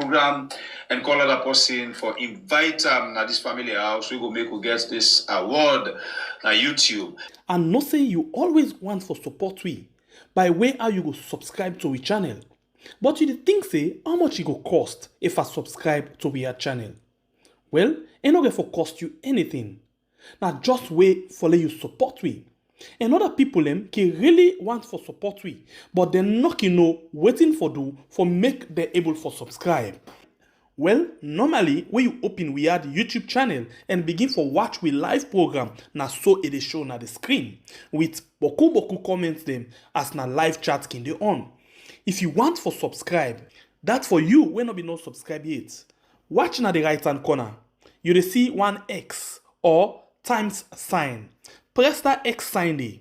program and call other person for invite na this family house. We go make we get this award na YouTube. And no say you always want for support we by way how you go subscribe to we channel. But you think say how much it go cost if I subscribe to we channel? Well, it no get for cost you anything. Now just wait for let you support we. And other people can really want for support we, but they're not waiting for do for make them able for subscribe. Well, normally when you open we add YouTube channel and begin for watch we live program, na so it is shown na the screen with boku comments them as na live chat can dey on. If you want for subscribe, that for you when not be no subscribe yet. Watch na the right hand corner. You will see one X or times sign. Press that X sign there.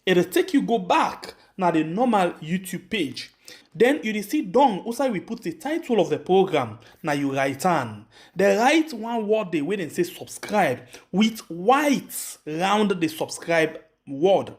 It will take you go back na the normal YouTube page. Then you will see down outside we put the title of the program. Now you write on. They write one word there where they say subscribe with white round the subscribe word.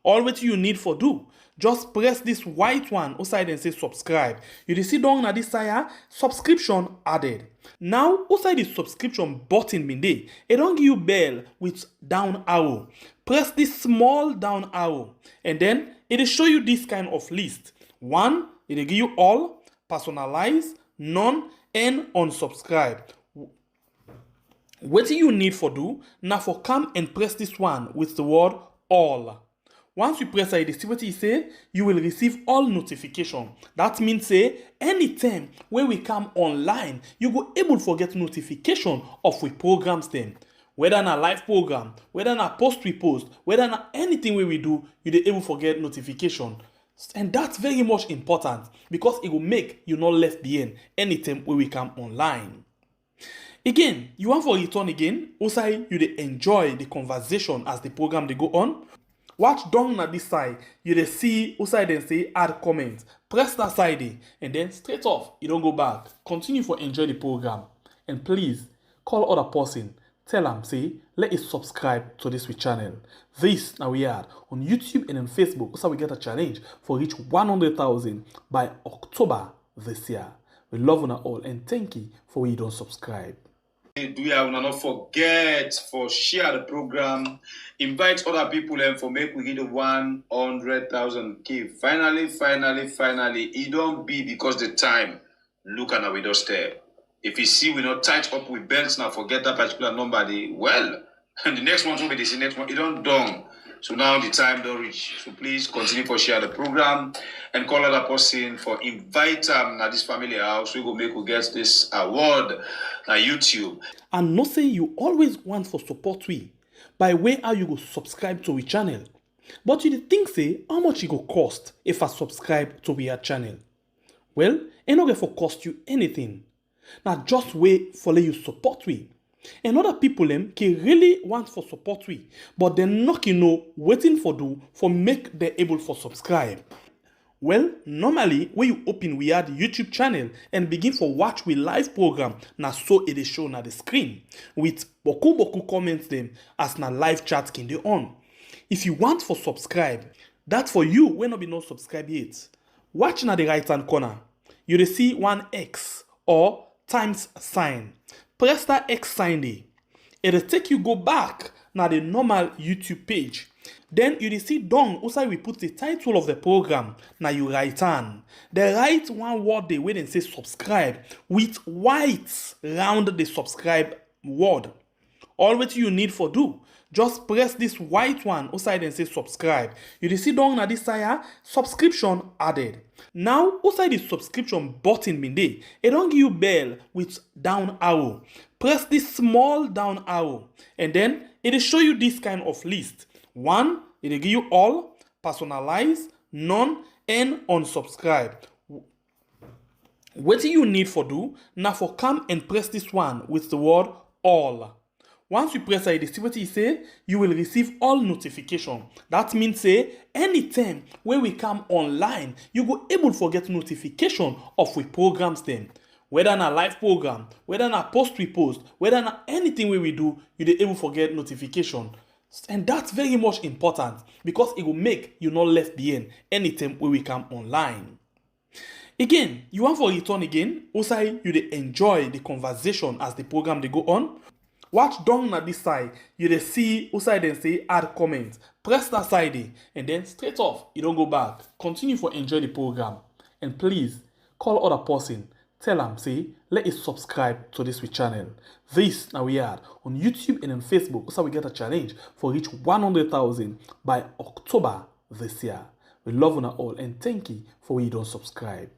All what you need for do, just press this white one outside and say subscribe. You will see down na this side subscription added. Now outside the subscription button bin there, it don't give you bell with down arrow. Press this small down arrow and then it will show you this kind of list. One, it will give you all, personalize, none, and unsubscribe. What you need for do, now for come and press this one with the word all. Once you press it, see what it say, you will receive all notification. That means say, anytime when we come online, you go able to get notification of we programs them. Whether na live program, whether na post we post, whether na anything we do, you dey able to get notification. And that's very much important because it will make you not left behind anytime when we come online. Again, you want for return again, also you dey enjoy the conversation as the program they go on. Watch down at this side, you dey see outside then say add comment. Press that side there, and then straight off, you don't go back. Continue for enjoy the program. And please, call other person. Tell them, say, let it subscribe to this channel. This now we are on YouTube and on Facebook. Also, we get a challenge for reach 100,000 by October this year. We love you all and thank you for you don't subscribe. Do you not forget for share the program, invite other people and for make we get the 100,000 key. Finally, it don't be because the time look at our doorstep. If you see we not tight up with belts now, forget that particular number. Well, and the next one will be the next one. It don't done. So now the time don't reach. So please continue for share the program and call other person for invite na this family house. We go make we get this award na YouTube. And no say you always want for support we by way how you go subscribe to we channel. But you think say how much it go cost if I subscribe to we channel? Well, it no get for cost you anything. Now just wait for let you support we. And other people can really want for support we, but they're not waiting for do for make them able for subscribe. Well, normally when you open we add YouTube channel and begin for watch we live program, na so it is shown at the screen with boku comments them as na live chat can dey on. If you want for subscribe, that for you when not be no subscribe yet. Watch na the right hand corner. You will see one X or times sign. Press that X sign there. It will take you go back na the normal YouTube page. Then you will see down outside we put the title of the program. Now you write on. They write one word there where they say subscribe with white round the subscribe word. All what you need for do, just press this white one outside and say subscribe. You will see down at this side subscription added. Now outside the subscription button bin there, it don't give you bell with down arrow. Press this small down arrow and then it will show you this kind of list. One, it will give you all, personalize, none, and unsubscribe. What you need for do, now for come and press this one with the word all. Once you press it, see what it say, you will receive all notification. That means say, anytime when we come online, you go able to get notification of we programs them. Whether na live program, whether na post we post, whether na anything we do, you dey able to get notification. And that's very much important because it will make you not left behind anytime when we come online. Again, you want for return again, outside you dey enjoy the conversation as the program they go on. Watch down at this side, you dey see outside then say add comment. Press that side there, and then straight off, you don't go back. Continue for enjoy the program. And please, call other person. Tell them, say, let us subscribe to this channel. This now we are on YouTube and on Facebook. So we get a challenge for reach 100,000 by October this year. We love you all and thank you for where you don't subscribe.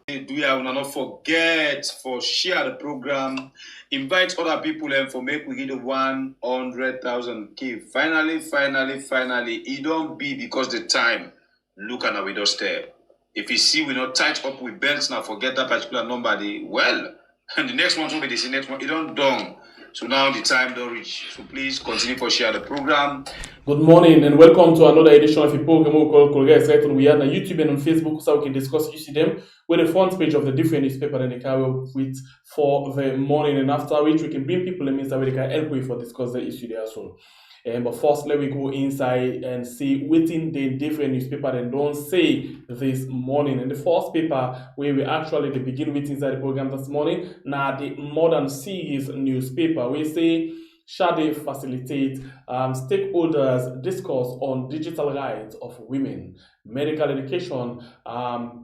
Do you not forget for share the program, invite other people and for make we get the 100,000 key. Finally, it don't be because the time look at our doorstep. If you see we not tight up with belts now, forget that particular number. Well, and the next one will be the next one. It don't done. So now the time don't reach. So please continue for share the program. Good morning and welcome to another edition of the program called we are on YouTube and on Facebook so we can discuss issue them with the front page of the different newspaper that they carry with for the morning, and after which we can bring people in that way they can help you for discuss the issue there as well. But first, let me go inside and see within the different newspaper and don't say this morning. And the first paper where we actually begin with inside the program this morning, now the Modern Series newspaper, we say shall facilitate stakeholders discourse on digital rights of women, medical education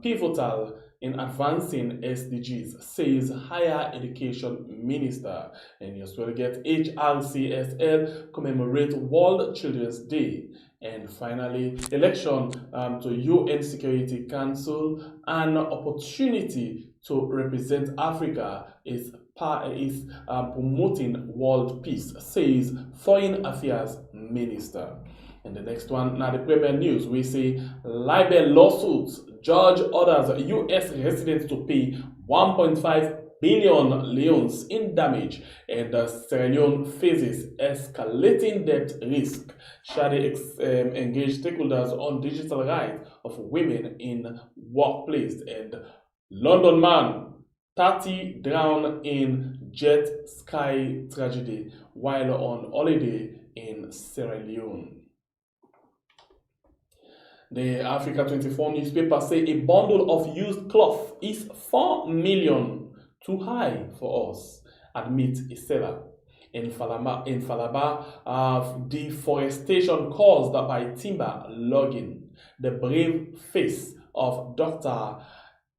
pivotal in advancing SDGs, says Higher Education Minister. And you as well get HRCSL commemorate World Children's Day. And finally, election to UN Security Council, an opportunity to represent Africa is promoting world peace, says Foreign Affairs Minister. And the next one, now the Premier News, we say libel lawsuits, judge orders U.S. residents to pay 1.5 billion leones in damage, and Sierra Leone faces escalating debt risk. Shadi engage stakeholders on digital rights of women in workplace. And London man 30 drowned in jet ski tragedy while on holiday in Sierra Leone. The Africa 24 newspaper say a bundle of used cloth is 4 million too high for us, admit a seller. In Falaba, deforestation caused by timber logging. The brave face of Dr.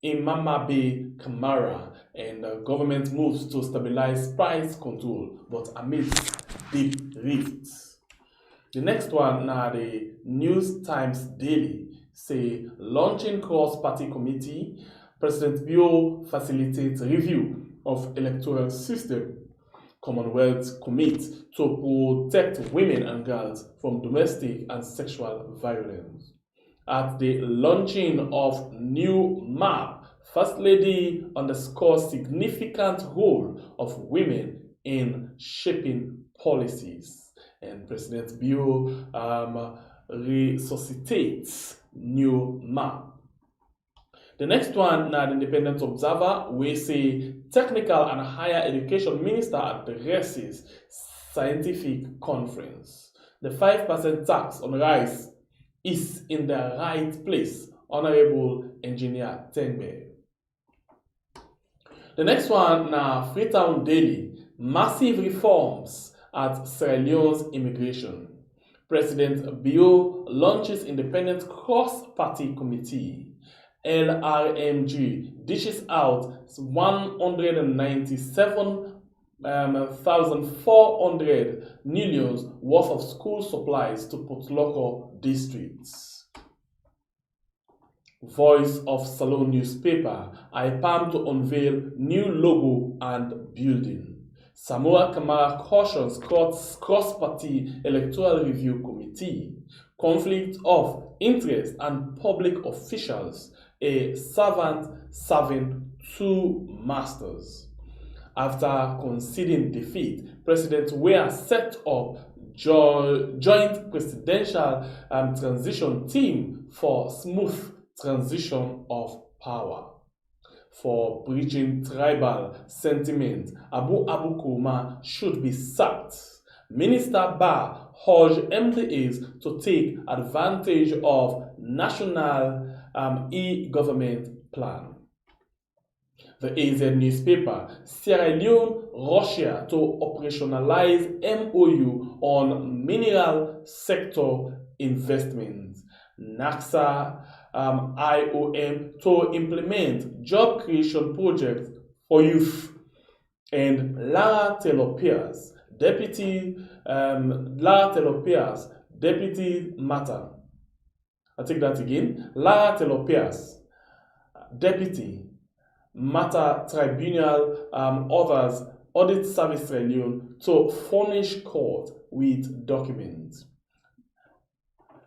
Imamabe Kamara, and government moves to stabilize price control, but amidst deep rifts. The next one, now the News Times Daily, say launching cross-party committee, President Bio facilitates review of electoral system. Commonwealth commits to protect women and girls from domestic and sexual violence. At the launching of new map, First Lady underscores significant role of women in shaping policies. And President Bio resuscitates new map. The next one, now the Independent Observer, we say Technical and Higher Education Minister addresses scientific conference. The 5% tax on rice is in the right place, Honorable Engineer Tengbe. The next one, now Freetown Daily, massive reforms at Sierra Leone's immigration. President Bio launches independent cross-party committee. LRMG dishes out 197,400 million worth of school supplies to local districts. Voice of Salon newspaper, IPAM to unveil new logo and building. Samoa Kamara cautions cross-party electoral review committee. Conflict of interest and public officials. A servant serving two masters. After conceding defeat, President Weah set up joint presidential transition team for smooth transition of power. For breaching tribal sentiment, Abu Kuma should be sacked. Minister Ba urged MPAs to take advantage of national e-government plan. The AZ newspaper, Sierra Leone, Russia to operationalize MOU on mineral sector investments. NAXA, IOM to implement job creation projects for youth. And Lara Taylor Pierce, Deputy Matter. I'll take that again. Lara Taylor Pierce, Deputy Matter Tribunal others Audit Service Sierra Leone to furnish court with documents.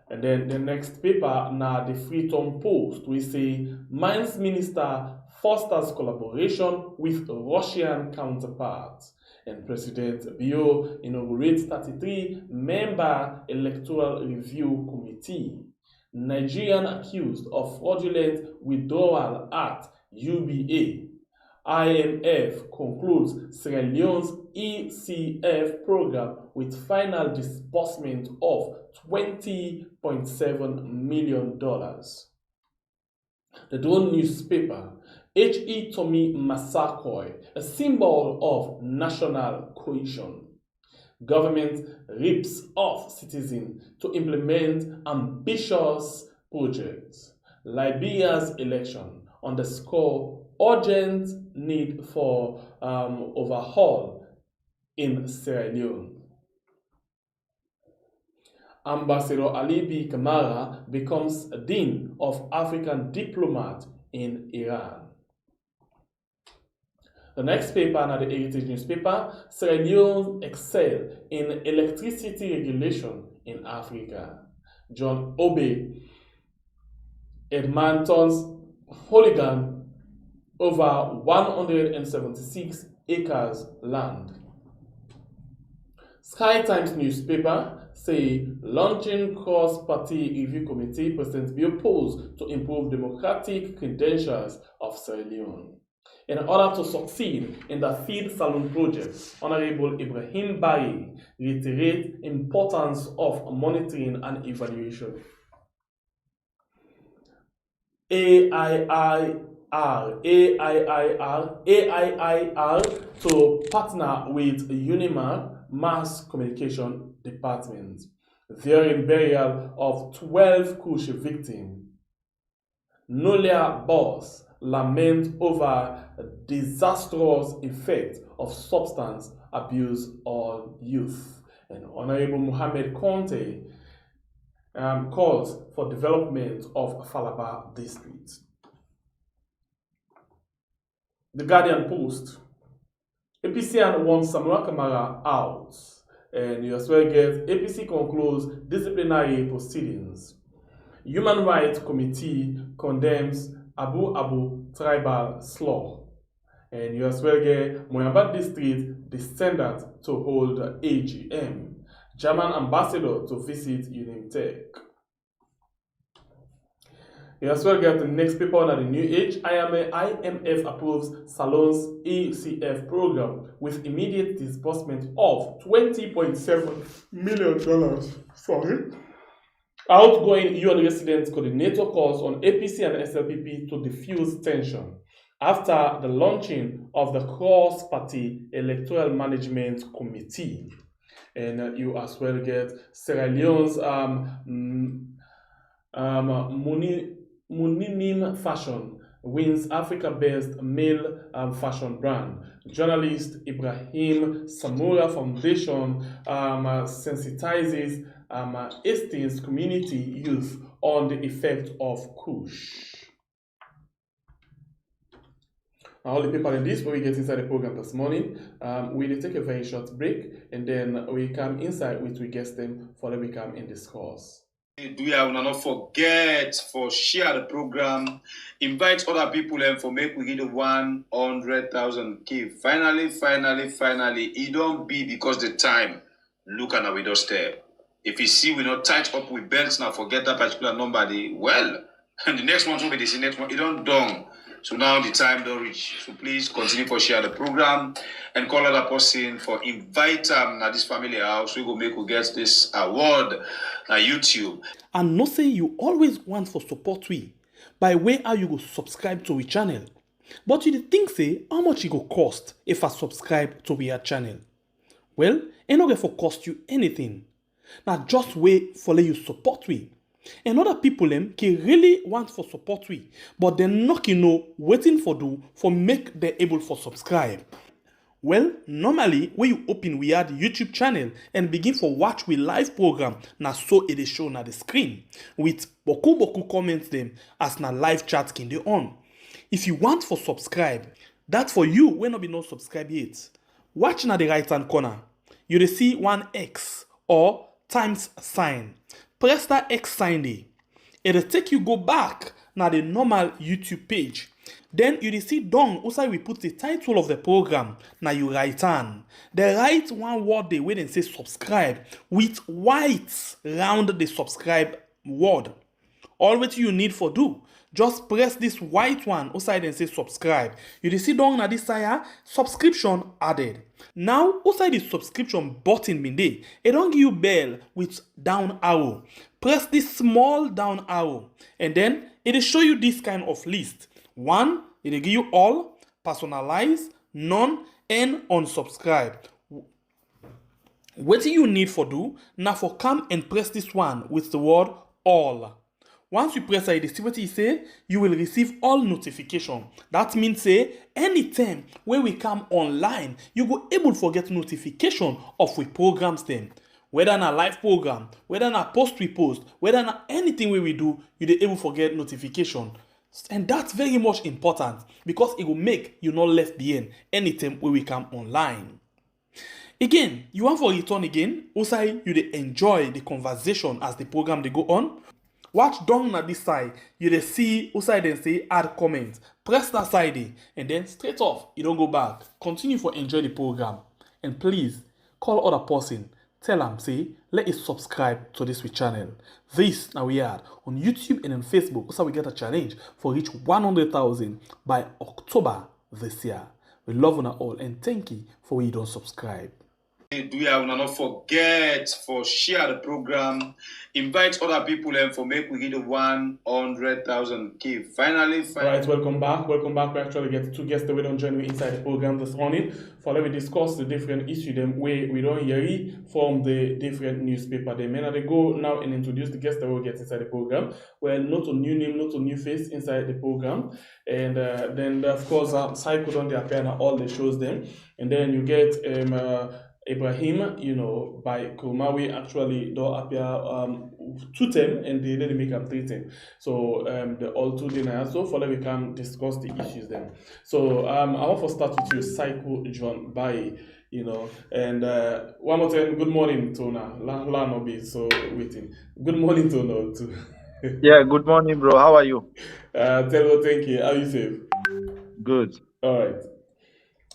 And then the next paper, now the Freedom Post, we say Mines Minister fosters collaboration with Russian counterparts. And President Bio inaugurates 33-member Electoral Review Committee. Nigerian accused of fraudulent withdrawal at UBA. IMF concludes Sierra Leone's ECF program with final disbursement of $20.7 million. The Drone newspaper, H.E. Tommy Massaquoi, a symbol of national cohesion. Government rips off citizens to implement ambitious projects. Liberia's election underscore urgent need for overhaul in Sierra Leone. Ambassador Ali B. Kamara becomes Dean of African Diplomat in Iran. The next paper, now the Heritage newspaper, Sierra Leone excel in electricity regulation in Africa. John Obe, Edmonton's hooligan, over 176 acres land. Sky Times newspaper say launching cross-party review committee, President Bio opposed to improve democratic credentials of Sierra Leone. In order to succeed in the Feed Saloon project, Honorable Ibrahim Barry reiterates importance of monitoring and evaluation. AIIR to partner with UNIMA Mass Communication Department. During burial of 12 Kush victims, Nolia Boss lament over disastrous effect of substance abuse on youth. And Honorable Mohammed Conte calls for development of Falaba district. The Guardian Post, APCN wants Samura Kamara out, and you as well get APC concludes disciplinary proceedings. Human Rights Committee condemns Abu tribal slaughter, and you as well get Moyamba District descendant to hold AGM. German ambassador to visit Unimtech. You as well get the next paper on the New Age. IMF approves Salon's ECF program with immediate disbursement of $20.7 million. Outgoing UN resident coordinator calls on APC and SLPP to diffuse tension after the launching of the cross-party electoral management committee. And you as well get Sierra Leone's Muninim Fashion wins Africa-based male fashion brand. Journalist Ibrahim Samura Foundation sensitizes Hastings community youth on the effect of Kush. All the people in this, when we get inside the program this morning, we'll take a very short break and then we come inside with we guest them for them we come in discourse. Do you not forget for share the program, invite other people and for make we get the 100,000 key. Finally, it don't be because the time look at our doorstep. If you see we not tight up with belts now, forget that particular number. Well, and the next one will be the next one. It don't done. So now the time don't reach. So please continue for share the program and call other person for invite now this family house. We go make we get this award on YouTube. And no say you always want for support we by way how you go subscribe to our channel. But you dey think say how much e go cost if I subscribe to we channel? Well, e no get for cost you anything. Na just way for let you support we. And other people dem can really want for support we, but dem no can know wetin for do for make dem able for subscribe. Well, normally when you open we add YouTube channel and begin for watch we live program, na so it is shown na the screen with boku comments them as na live chat can dey on. If you want for subscribe, that for you wey no be no subscribe yet. Watch na the right hand corner. You dey see one X or times sign. Press that X sign there. It'll take you go back na the normal YouTube page. Then you see down outside we put the title of the program. Now you write on. They write one word there where they say subscribe with white round the subscribe word. All what you need for do, just press this white one outside and say subscribe. You see down na this side subscription added. Now outside the subscription button bin dey, it don't give you bell with down arrow. Press this small down arrow and then it will show you this kind of list. One, it will give you all, personalize, none, and unsubscribe. What you need for do, now for come and press this one with the word all. Once you press it, see what you say, you will receive all notification. That means say anytime when we come online, you go able to get notification of we programs them. Whether na live program, whether na post we post, whether na anything we do, you dey able to get notification. And that's very much important because it will make you not left behind anytime when we come online. Again, you want for return again, also you dey enjoy the conversation as the program they go on. Watch down at this side, you dey see outside and say add comment. Press that side there, and then straight off, you don't go back. Continue for enjoy the program. And please call other person. Tell them, say, let us subscribe to this channel. This now we are on YouTube and on Facebook. So we get a challenge for reach 100,000 by October this year. We love you all and thank you for you don't subscribe. Do you not forget for share the program, invite other people and for make we get the 100,000 key. Finally. Alright, welcome back. Welcome back. We actually get two guests that we don't join me inside the program this morning. For let me discuss the different issues them where we don't hear from the different newspaper. They may not go now and introduce the guests that we'll get inside the program. Well, not a new name, not a new face inside the program. And then of course Psycho don't appear on all the shows them. And then you get Ibrahim, you know, by Kumawi actually don't appear 2 term and they didn't make them 3 term. So the all 2 dinner. So for that we can discuss the issues then. So I want to start with you, Psycho John by you know, and one more time, good morning, Tona. Lano be so waiting. Good morning, Tona too. Yeah, good morning, bro. How are you? Thank you. How you safe? Good. All right.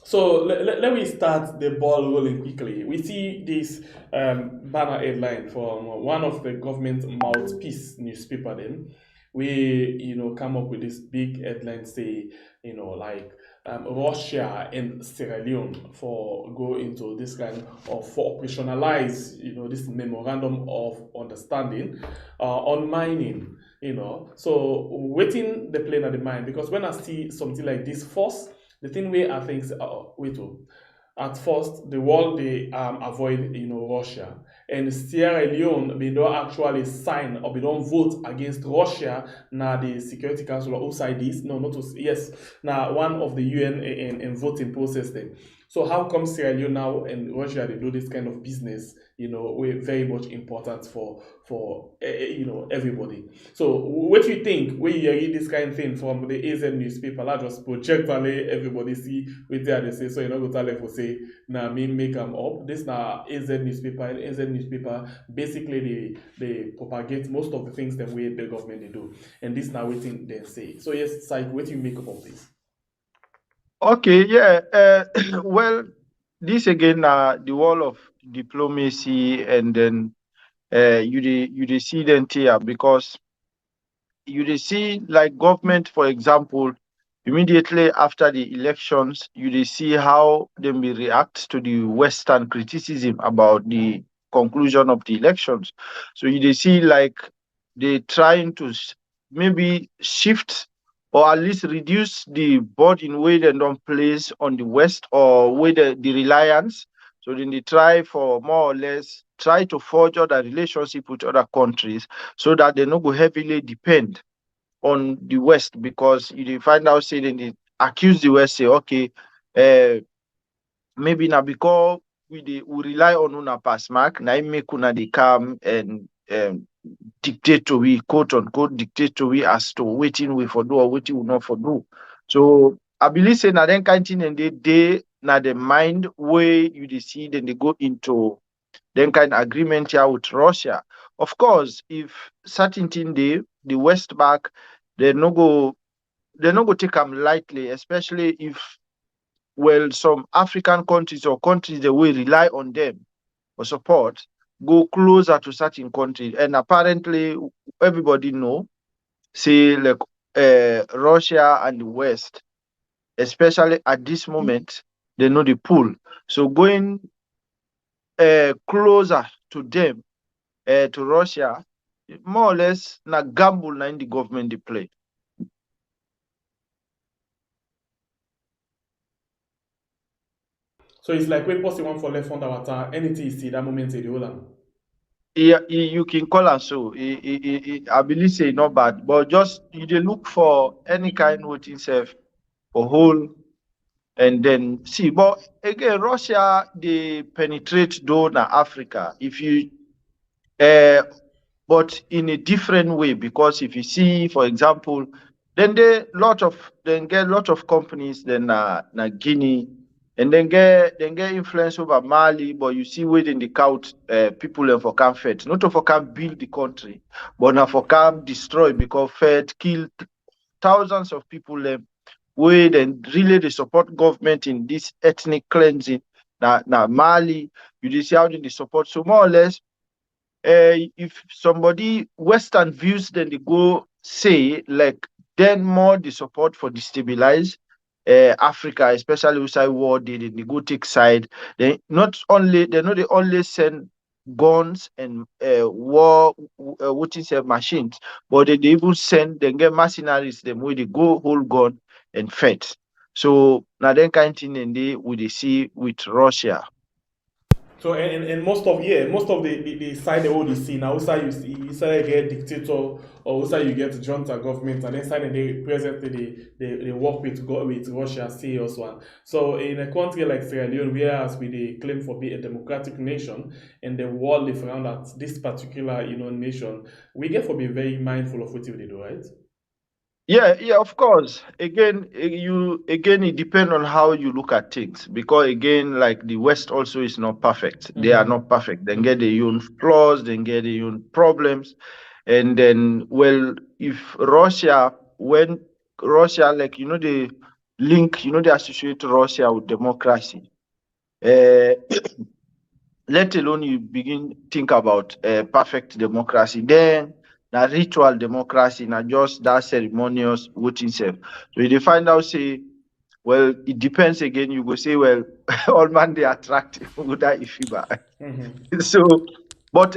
So let me start the ball rolling quickly. We see this banner headline from one of the government mouthpiece newspaper. Then we come up with this big headline say like Russia and Sierra Leone for go into this kind of for operationalize this memorandum of understanding on mining. So waiting the plane at the mine because when I see something like this first. The thing where I think, at first, the world they avoid, Russia. And Sierra Leone, they don't actually sign or they don't vote against Russia. Now the Security Council or outside this, no, not to, yes. Now one of the UN and voting process then. So how come Sierra Leone now and Russia they do this kind of business? We're very much important for everybody. So what do you think when you read this kind of thing from the AZ newspaper? I just project everybody see what they say. So go tell them for say now me make them up. This now AZ newspaper and AZ newspaper basically they propagate most of the things that we the government they do. And this now waiting they say. So yes, Psych, what do you make up of this? Okay, yeah. Well, this again, the wall of diplomacy, and then you see them here because you see like government, for example, immediately after the elections, you see how they may react to the Western criticism about the conclusion of the elections. So you see like they trying to maybe shift or at least reduce the burden wey dem don place on the West, or wey the reliance. So then they try for more or less try to forge other relationship with other countries so that they no go heavily depend on the West, because you dey find out say then they accuse the West, say okay, maybe na because we rely on una pass mark, na im make una dey come and dictate to we, quote unquote, dictate to we as to wetin we for do or wetin we not for do. So I believe say na then kind thing, and they na the mind way you dey see, then they go into then kind agreement here with Russia. Of course, if certain thing the West back, they no go take them lightly, especially if, well, some African countries or countries that will rely on them for support go closer to certain countries. And apparently everybody know, say like Russia and the West, especially at this moment, they know the pull. So going closer to them, to Russia, more or less na gamble na in the government they play. So it's like when person want for left under water, anything you see that moment they hold am. Yeah, you can call am so. I believe say not bad, but just you dey look for any kind wetin self for hole, and then see. But again, Russia they penetrate though na Africa. If you but in a different way, because if you see, for example, then they get lot of companies then na Guinea, and then get influence over Mali, but you see within the count people and for can fight, not for can build the country, but now for can destroy, because Fed kill thousands of people where then really they support government in this ethnic cleansing. Now Mali, you dey see how they support. So more or less, if somebody Western views, then they go say like then more the support for destabilize Africa, especially outside war, they go take side. They not only they know they only send guns and war what is machines, but they even send they get mercenaries them where they go hold gun and fight. So now then kind thing and they see with Russia. So and most of the side they already see now, outside you see inside you get dictator, or outside you get junta government, and inside they presently they work with Russia, serious one. So in a country like Sierra Leone, whereas we they claim for be a democratic nation, and the world they found that this particular nation, we get for be very mindful of what they do, right? Yeah, of course. Again, it depends on how you look at things, because again, like the West also is not perfect. They are not perfect. They get their own flaws, they get their own problems, and then well, if Russia, when Russia, like they link, they associate Russia with democracy. Uh, let alone you begin think about perfect democracy, then na ritual democracy, na just that ceremonious voting self. So you dey find out say, well, it depends again. You go say, well, all man they attractive without ifiba. So but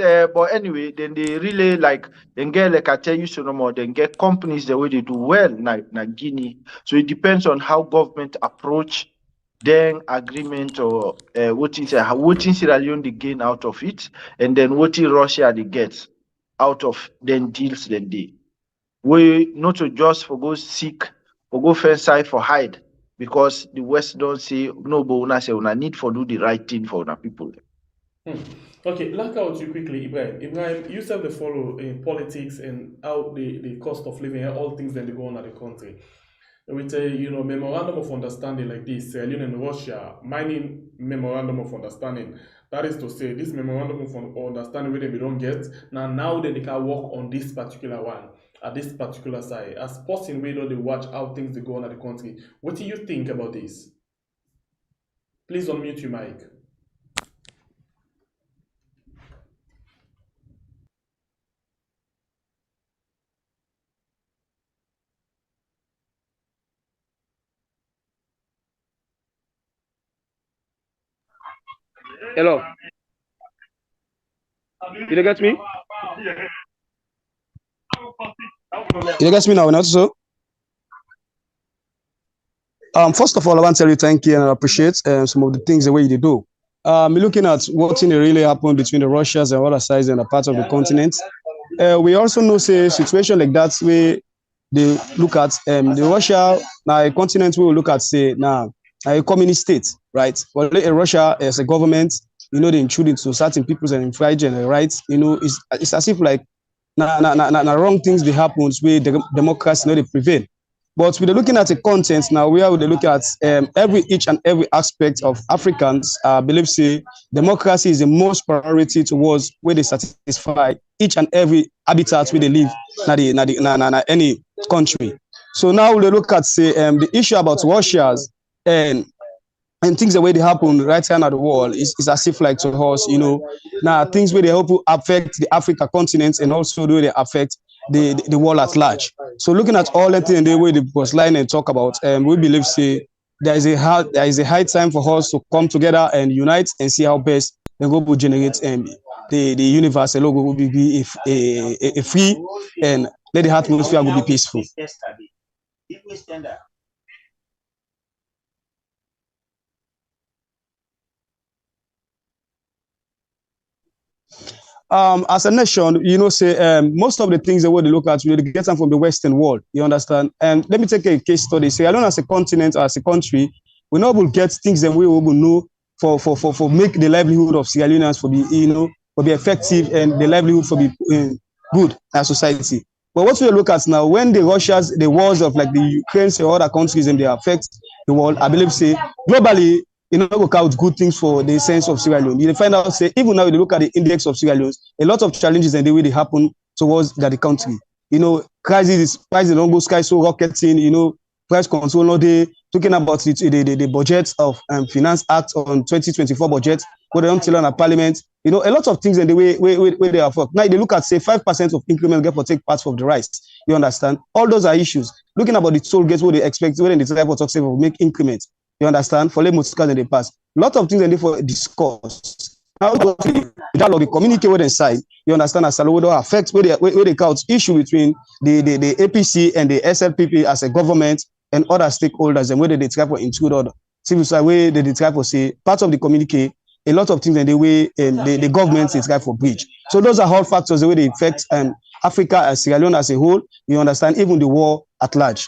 anyway, then they really like then get, like I tell you so no more, then get companies the way they do well na Guinea. So it depends on how government approach then agreement, or what Sierra Leone they gain out of it, and then what Russia they get out of then deals then they. We not to just for go seek or go first side for hide, because the West don't say no, but una say una need for do the right thing for una people. Okay, like out you quickly, Ibrahim. Ibrahim, you said the follow in politics and how the cost of living and all things that they go on at the country. With a memorandum of understanding like this, Sierra Leone and Russia mining memorandum of understanding. That is to say, this memorandum of understanding where they don't get now that they can work on this particular one at this particular side. As person, we know they watch how things they go on at the country. What do you think about this? Please unmute your mic. Hello. You get me? You get me now, not so? First of all, I want to tell you thank you and I appreciate some of the things the way you do. Looking at what thing really happened between the Russians and other sides and a part of the continent, we also know say situation like that where they look at the Russia now a continent we will look at say now a communist state, right? Well, Russia as a government, you know, they intrude into certain people's and infringe their rights. You know, it's as if like wrong things they happen where democracy not they prevail. But we're looking at the content now, where we look at each and every aspect of Africans. Believe say democracy is the most priority towards where they satisfy each and every habitat where they live, any country. So now we look at say the issue about Russia's and things the way they happen right here in the world is as if like to us, you know, now things where they help affect the Africa continent and also do they affect the world at large. So looking at all that in the way the was line and talk about, we believe say there is a high time for us to come together and unite and see how best the go will generate the universe logo will be a free and let the atmosphere will be peaceful. As a nation, you know, say most of the things that we look at, we get them from the Western world. You understand? And let me take a case study. Say, alone as a continent or as a country, we're not able to get things that we will know for make the livelihood of Sierra Leoneans for be, you know, for be effective and the livelihood for be good as society. But what we look at now, when the Russians, the wars of like the Ukraine or other countries and they affect the world, I believe say globally, you know, work out good things for the sense of Sierra Leone. You find out, say, even now, you look at the index of Sierra Leone, a lot of challenges and the way they happen towards the country. You know, prices don't go sky so rocketing, you know, price control, no day, talking about the budget of Finance Act on 2024 budget, what they don't tell on a parliament, you know, a lot of things and the way they are for. Now, they look at, say, 5% of increment get for take parts of the rice. You understand? All those are issues. Looking about the toll gates, what they expect, when they try for talk, say, will make increments. You understand? For late Moscow in the past. A lot of things and therefore discuss. Now the dialogue, communicate with inside. You understand as Salvador affects where they count issue between the APC and the SLPP as a government and other stakeholders and whether they try for include other civil society where they try for say part of the communique, a lot of things and the way the government is try for bridge. So those are all factors the way they affect Africa as Sierra Leone as a whole, you understand, even the war at large.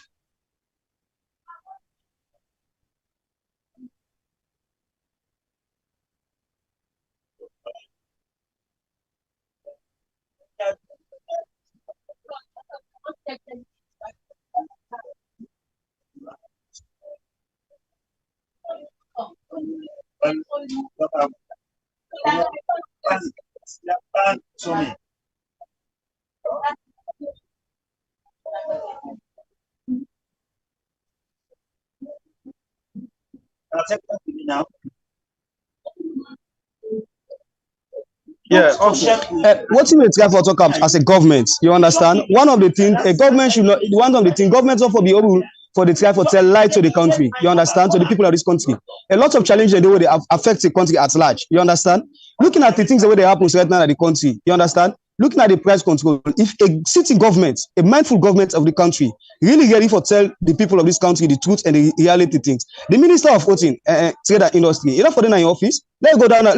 Yeah, okay. What you try for talk about as a government, you understand? One of the things a government should not, one of the things government also be able for the try for tell light to the country, you understand, to the people of this country. A lot of challenges the way they affect the country at large, you understand? Looking at the things the way they happen right now in the country, you understand? Looking at the price control, if a city government, a mindful government of the country, really ready for tell the people of this country the truth and the reality things. The Minister of Trade and Industry, you know, for them in your office, let's go down at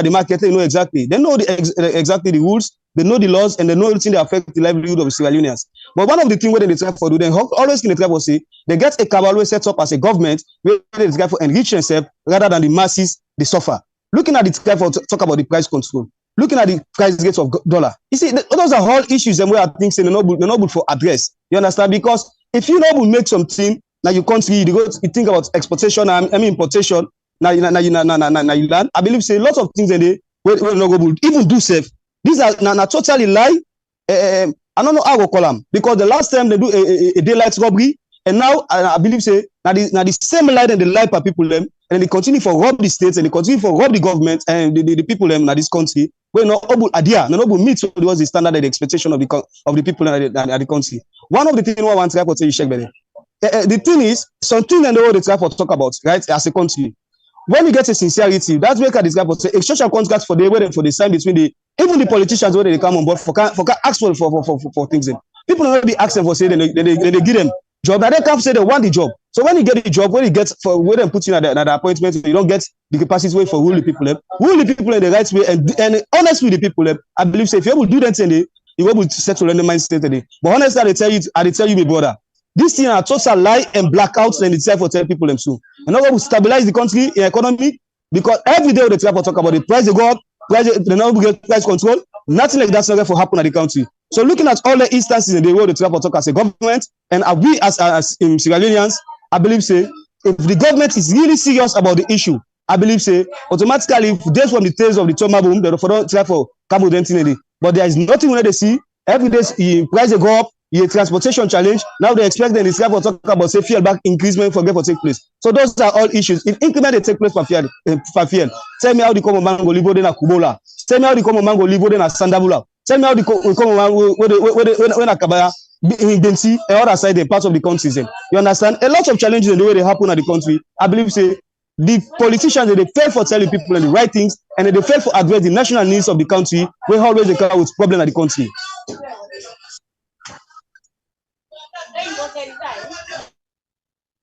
the market, they know exactly. They know exactly the rules, they know the laws, and they know everything that affect the livelihood of the Sierra Leoneans. But one of the things where they try for do, they always in the try for say, they get a cabal set up as a government where they try for enrich themselves rather than the masses they suffer. Looking at the try for talk about the price control. Looking at the price rates of dollar, you see, those are all issues and where I think they're not good for address. You understand? Because if you know make something like your country, you think about exportation, importation. Now you learn. I believe say a lot of things in there we're not going to even do safe. These are totally lie. I don't know how to call them because the last time they do a daylight robbery, and now I believe say now the same lie and the lie per people them. And they continue for rob the states and they continue for rob the government and the people in this country. We're not able to meet towards the standard and the expectation of the people in the country. One of the things I want to tell you, check the thing is, something and they try to talk about, right, as a country. When you get a sincerity, that's where this guy say exchange contracts for the sign between even the politicians where they come on board for ask for things. People already asking for say they give them. job. Now they can't say they want the job. So when you get the job, when you get for when they put you at the appointment, you don't get the capacity way for rule the people. Rule the people in the right way and honest with the people. I believe say if you able to do that thing, you able to settle any mindset today. But honestly, I tell you, my brother, this thing are total lie and blackouts and it's for tell people them soon. And now we stabilize the country economy because every day they try to talk about the price they go up, they now get price control. Nothing like that's not for happen at the country. So looking at all the instances in the world, they try to talk as a government and we as Sierra Leoneans, I believe say if the government is really serious about the issue, I believe say automatically just from the tales of the trauma boom, they don't try for carbon identity. But there is nothing when they see every day price they go up. A transportation challenge. Now they expect them to talk about say fuel back increasement for get for take place. So those are all issues. If increment they take place for fuel, tell me how the common man go live in a Kubola. Tell me how the common man go live in a Sandabula. Tell me how the common man when a Kabaya in Bensi and other side the parts of the country. You understand? A lot of challenges in the way they happen at the country. I believe say the politicians they fail for telling people the right things and they fail for address the national needs of the country. We always they come with problem at the country.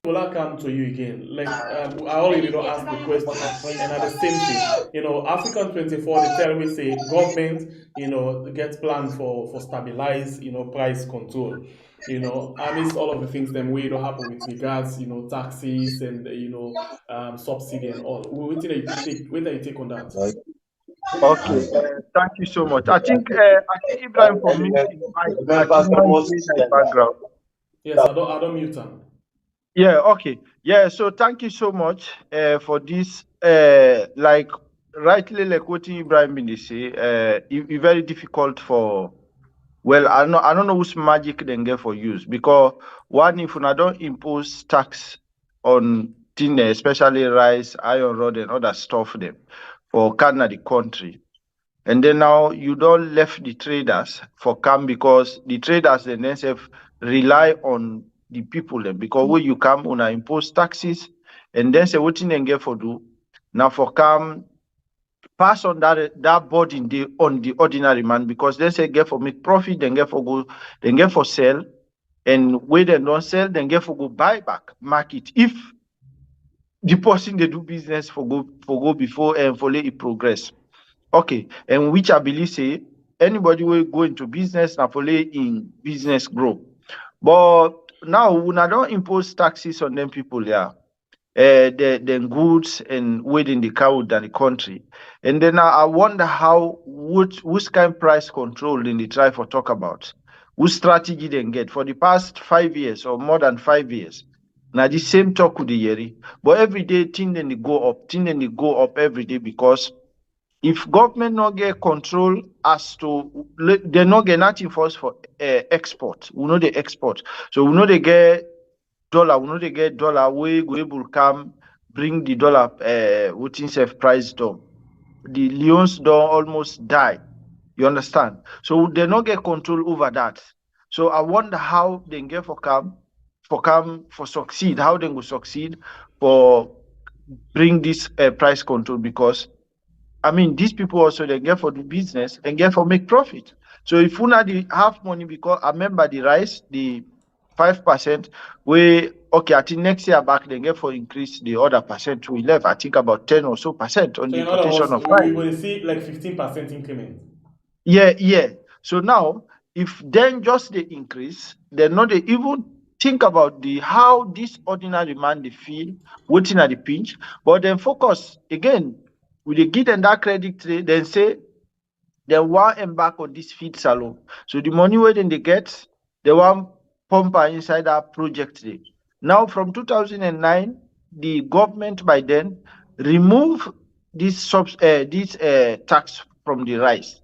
Will I come to you again? Like I already don't ask the question, and at the same thing, African 24 they tell me say government, gets planned for stabilize, price control. Amidst all of the things them we don't happen with regards, taxes and subsidy and all. What do you take on that? Okay, thank you so much. I think Ibrahim for me, background. Yes, I don't mute him. Yeah, okay. Yeah, so thank you so much for this. Like rightly, like what Ibrahim been say, it's very difficult for. Well, I don't know whose magic they get for use because one, if I don't impose tax on things, especially rice, iron rod, and other stuff them for Canada, the country. And then now you don't left the traders for come because the traders then themselves rely on the people then because when you come on impose taxes and then say what thing they get for do now for come pass on that burden on the ordinary man because they say get for make profit then get for go then get for sell and when they don't sell then get for go buy back market if the person they do business for go before and for let it progress. Okay, and which I believe say anybody will go into business and follow in business grow. But now when I don't impose taxes on them people there, the goods and within the crowd than the country. And then I wonder how which kind of price control then they try for talk about. Which strategy they get for the past 5 years or more than 5 years. Now the same talk with the year. But every day thing then they go up every day because if government not get control as to they not get nothing for us for export, we know they export. So we know they get dollar, we go able come bring the dollar within self price down. The leones don't almost die. You understand? So they not get control over that. So I wonder how they get for succeed, how they will succeed for bring this price control because I mean, these people also they get for the business and get for make profit. So if you not have money, because I remember the rice, the 5%, I think next year back they get for increase the other percent to 11. I think about 10 or so percent on the importation of rice. We will see like 15% increment. Yeah. So now, if then just the increase, then not they even think about how this ordinary man they feel waiting at the pinch, but then focus again. With the give them that credit, then say they want embark on this feed salon. So the money where then they get, they want pump inside that project. Now from 2009, the government by then remove this tax from the rice.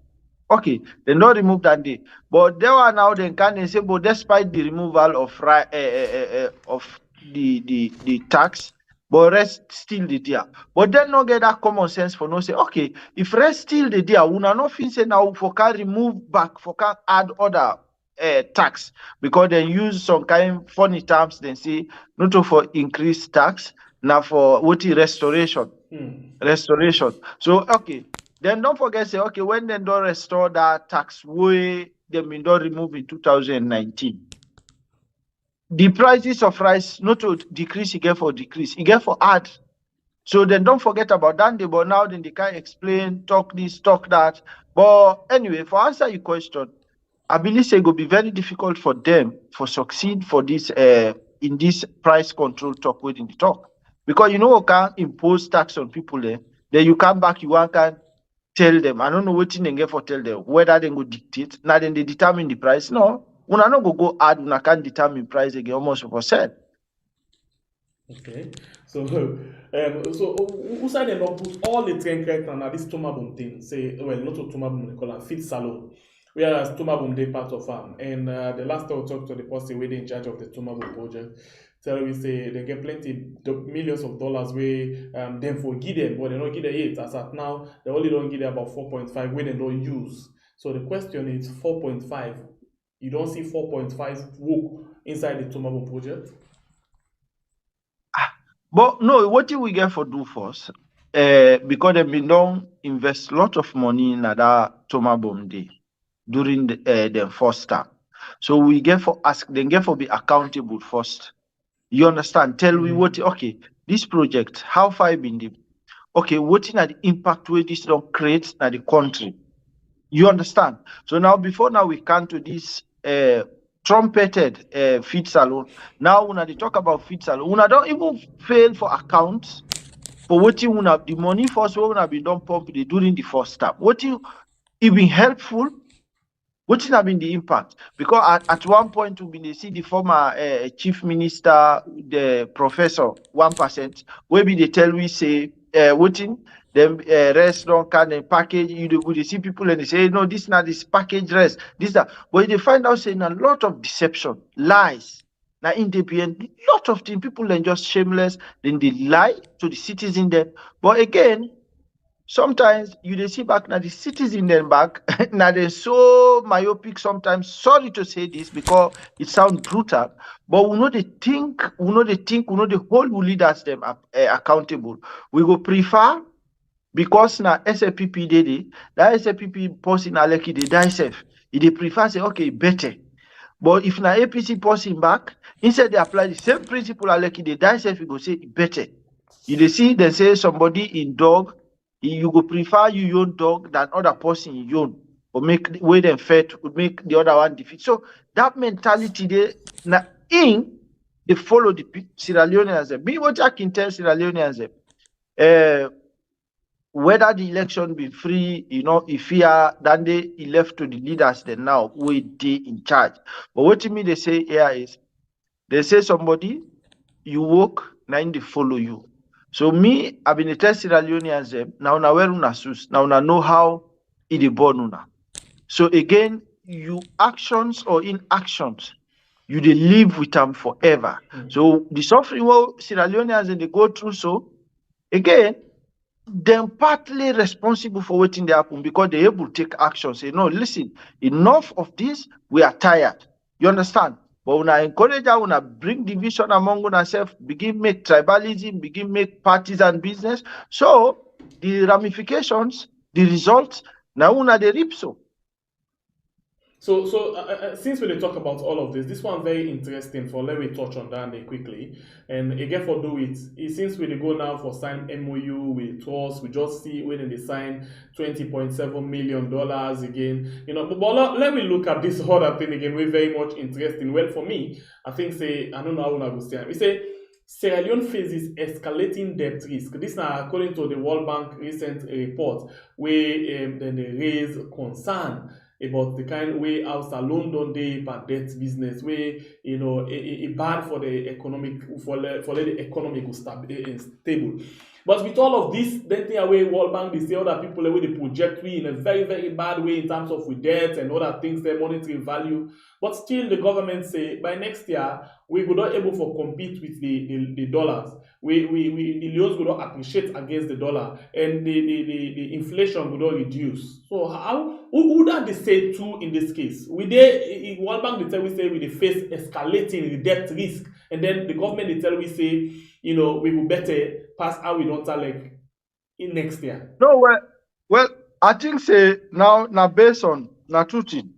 Okay, they don't remove that day, but they are now then can say, but despite the removal of the tax. But rest still the deal. But then no get that common sense for no say, okay, if rest still the deal, we not feel say now for can remove back, for can add other tax because they use some kind funny terms. Then say not for increased tax, now for what is restoration. Restoration. So okay, then don't forget say okay when they don't restore that tax way they don't remove in 2019. the prices of rice not to decrease, again for decrease, again for add. So then don't forget about that. But now then they can explain, talk this, talk that. But anyway, for answer your question, I believe it will be very difficult for them for succeed for this in this price control talk within the talk. Because you know you can't impose tax on people there. Then you come back, you can tell them. I don't know what thing they get for tell them whether they go dictate. Now then they determine the price. No, when I not go add, when I can't determine price again almost for %. Okay, so who said they not put all the train character on this Tomabum thing? Say, well, not to Tomabum, they call it fit salon. Whereas Tomabum they part of farm. And the last time we talked to the person where they in charge of the Tomabum project, tell we say they get plenty millions of dollars where them for give them, but they don't give them it. As at now, they only don't give them about 4.5 where they don't use. So the question is 4.5. You don't see 4.5 work inside the Tomabum project? But no, what do we get for do first? Because they don't invest a lot of money in that Tomabom day during the first term. So we get for ask them get for be accountable first. You understand? Tell we what okay, this project, how far it been the okay, what in the impact where this don't create in the country. You understand? So now before now we come to this trumpeted feed salon. Now when they talk about feed salon, when I don't even fail for accounts for what you want the money first when have been done pump during the first step. What you it been helpful? What have been the impact? Because at one point we been see the former chief minister, the professor 1%, where be they tell we say what in them restaurant can and package you would see people and they say no this not this package rest this that but they find out saying a lot of deception lies now in the end lot of things people are just shameless then they lie to the citizen there but again sometimes you dey see back now the citizen then back now they're so myopic sometimes sorry to say this because it sounds brutal but we know they think we know the whole will leaders them accountable we go prefer because now SFPP did it that SFPP person Aleki they die safe they prefer say okay better but if now APC person back instead they apply the same principle Aleki they die safe you go say better you dey see they say somebody in dog you go prefer you own dog than other person you own or make way them fed would make the other one defeat. So that mentality they now in they follow the Sierra Leoneans. Me what I can tell Sierra Leoneans whether the election be free, you know, if then they left to the leaders then now we they in charge. But what to me they say here is they say somebody you walk now they follow you. So me, I've been a test Sierra Leoneans now where una sus now know how it is born una. So again, you actions or inactions, you they live with them forever. So the suffering what Sierra Leoneans they go through so again, them partly responsible for what they happen because they able to take action. Say, no, listen, enough of this, we are tired. You understand? But when I encourage her, when I bring division among ourselves, begin make tribalism, begin make partisan business. So the ramifications, the results, now una they reap so. So since we talk about all of this one very interesting for let me touch on that quickly. And again for do it since we go now for sign MOU with us, we just see when they sign $20.7 million again. You know, but let me look at this other thing again. We're very much interesting. Well, for me, I think say I don't know how I go say. We say Sierra Leone faces escalating debt risk. This now according to the World Bank recent report, where then they raise concern about the kind way how salon don dey per debt business wey you know it bad for the economic for the economy go stable. But with all of this, then thing away World Bank they say other people wey they project we in a very very bad way in terms of with debt and other things their monetary value. But still the government say by next year we go not able for compete with the dollars. The leones will not appreciate against the dollar and the inflation will not reduce. So how who that they say too in this case? We they World Bank they tell we say we they face escalating the debt risk, and then the government they tell we say you know we will better pass how we don't like in next year. No, well, I think say now based on two things.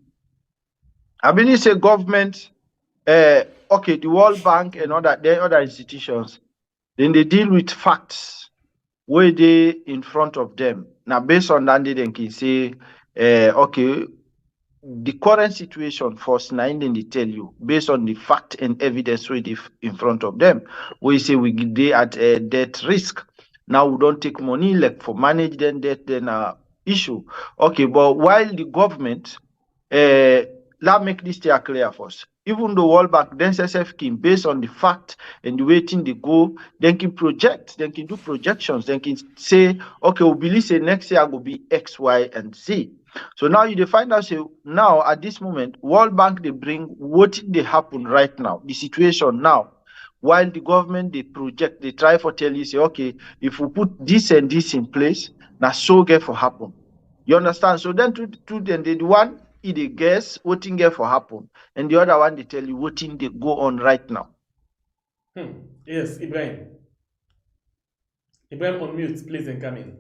I believe say government okay, the World Bank and other institutions, then they deal with facts where they in front of them. Now, based on that, they can say, okay, the current situation for nine, then they tell you based on the fact and evidence where they in front of them. We say they at debt risk. Now we don't take money like for manage then debt then issue. Okay, but while the government let make this clear for us. Even the World Bank, then SSF can based on the fact and the waiting they go, then can project, then can do projections, then can say, okay, we believe say next year will be X, Y, and Z. So now you find out say now at this moment, World Bank they bring what they happen right now, the situation now. While the government they project, they try for tell you say, okay, if we put this and this in place, now so get for happen. You understand? So then to then the one they guess what thing get for happen, and the other one they tell you what thing they go on right now. Yes, Ibrahim. Ibrahim, on mute, please, and come in.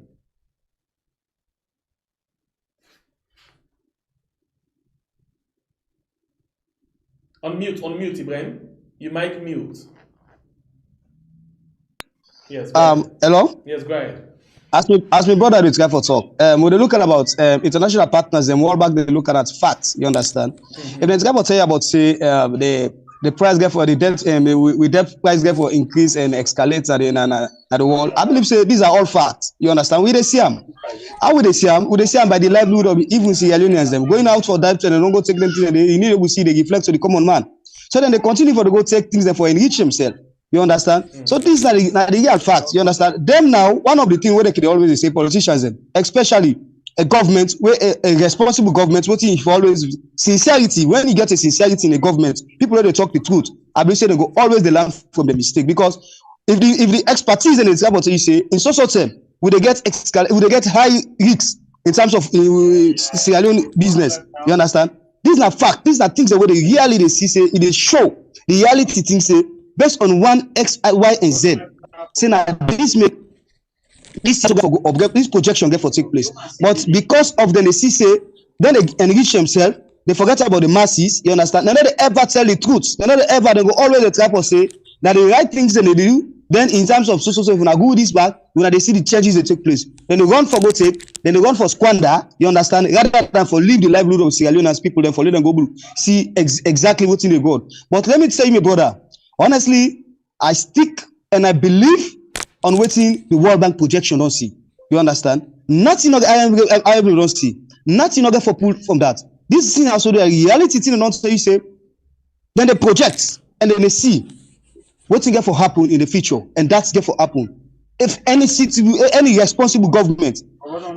On mute, Ibrahim. You might mute. Yes. Hello? Yes, go ahead. As my brother is guy for talk, when they look at about international partners and World Bank, they look at facts. You understand? If there's guy for tell you about say the price get for the debt we debt price get for increase and escalate at the world. I believe say these are all facts. You understand? We they see them. How would they see them? Would they see them by the livelihood of even Sierra Leoneans them going out for debt and they don't go take them things and they immediately see they reflect to the common man. So then they continue for to go take things and for enrich themselves. You understand? So this is not the real fact. You understand? Them now, one of the things where they can always say politicians, especially a government, where a responsible government, what if always sincerity. When you get a sincerity in a government, people know they talk the truth. I believe say they go always they learn from the mistake because if the expertise and example you say in social term, would they get high risks in terms of Sierra Leone business? You understand? These are facts. These are things that where they really they see say they show the reality things say. Based on one X, Y, and Z, saying that this projection get for take place. But because of the say, then they enrich themselves, they forget about the masses, you understand? They never ever tell the truth. They go always try to say that the right things that they do, then in terms of social, if when I go this back, when they see the changes that take place, then they run for go take, then they run for squander, you understand? Rather than for leave the livelihood of Sierra Leoneans people, then for let them go see exactly what's in the God. But let me tell you, my brother, honestly, I stick and I believe on waiting the World Bank projection don't see. You understand? Nothing I don't see. Nothing other for pull from that. This thing also the reality thing don't say you say. Then they project and then they see what thing get for happen in the future, and that's get for happen. If any responsible government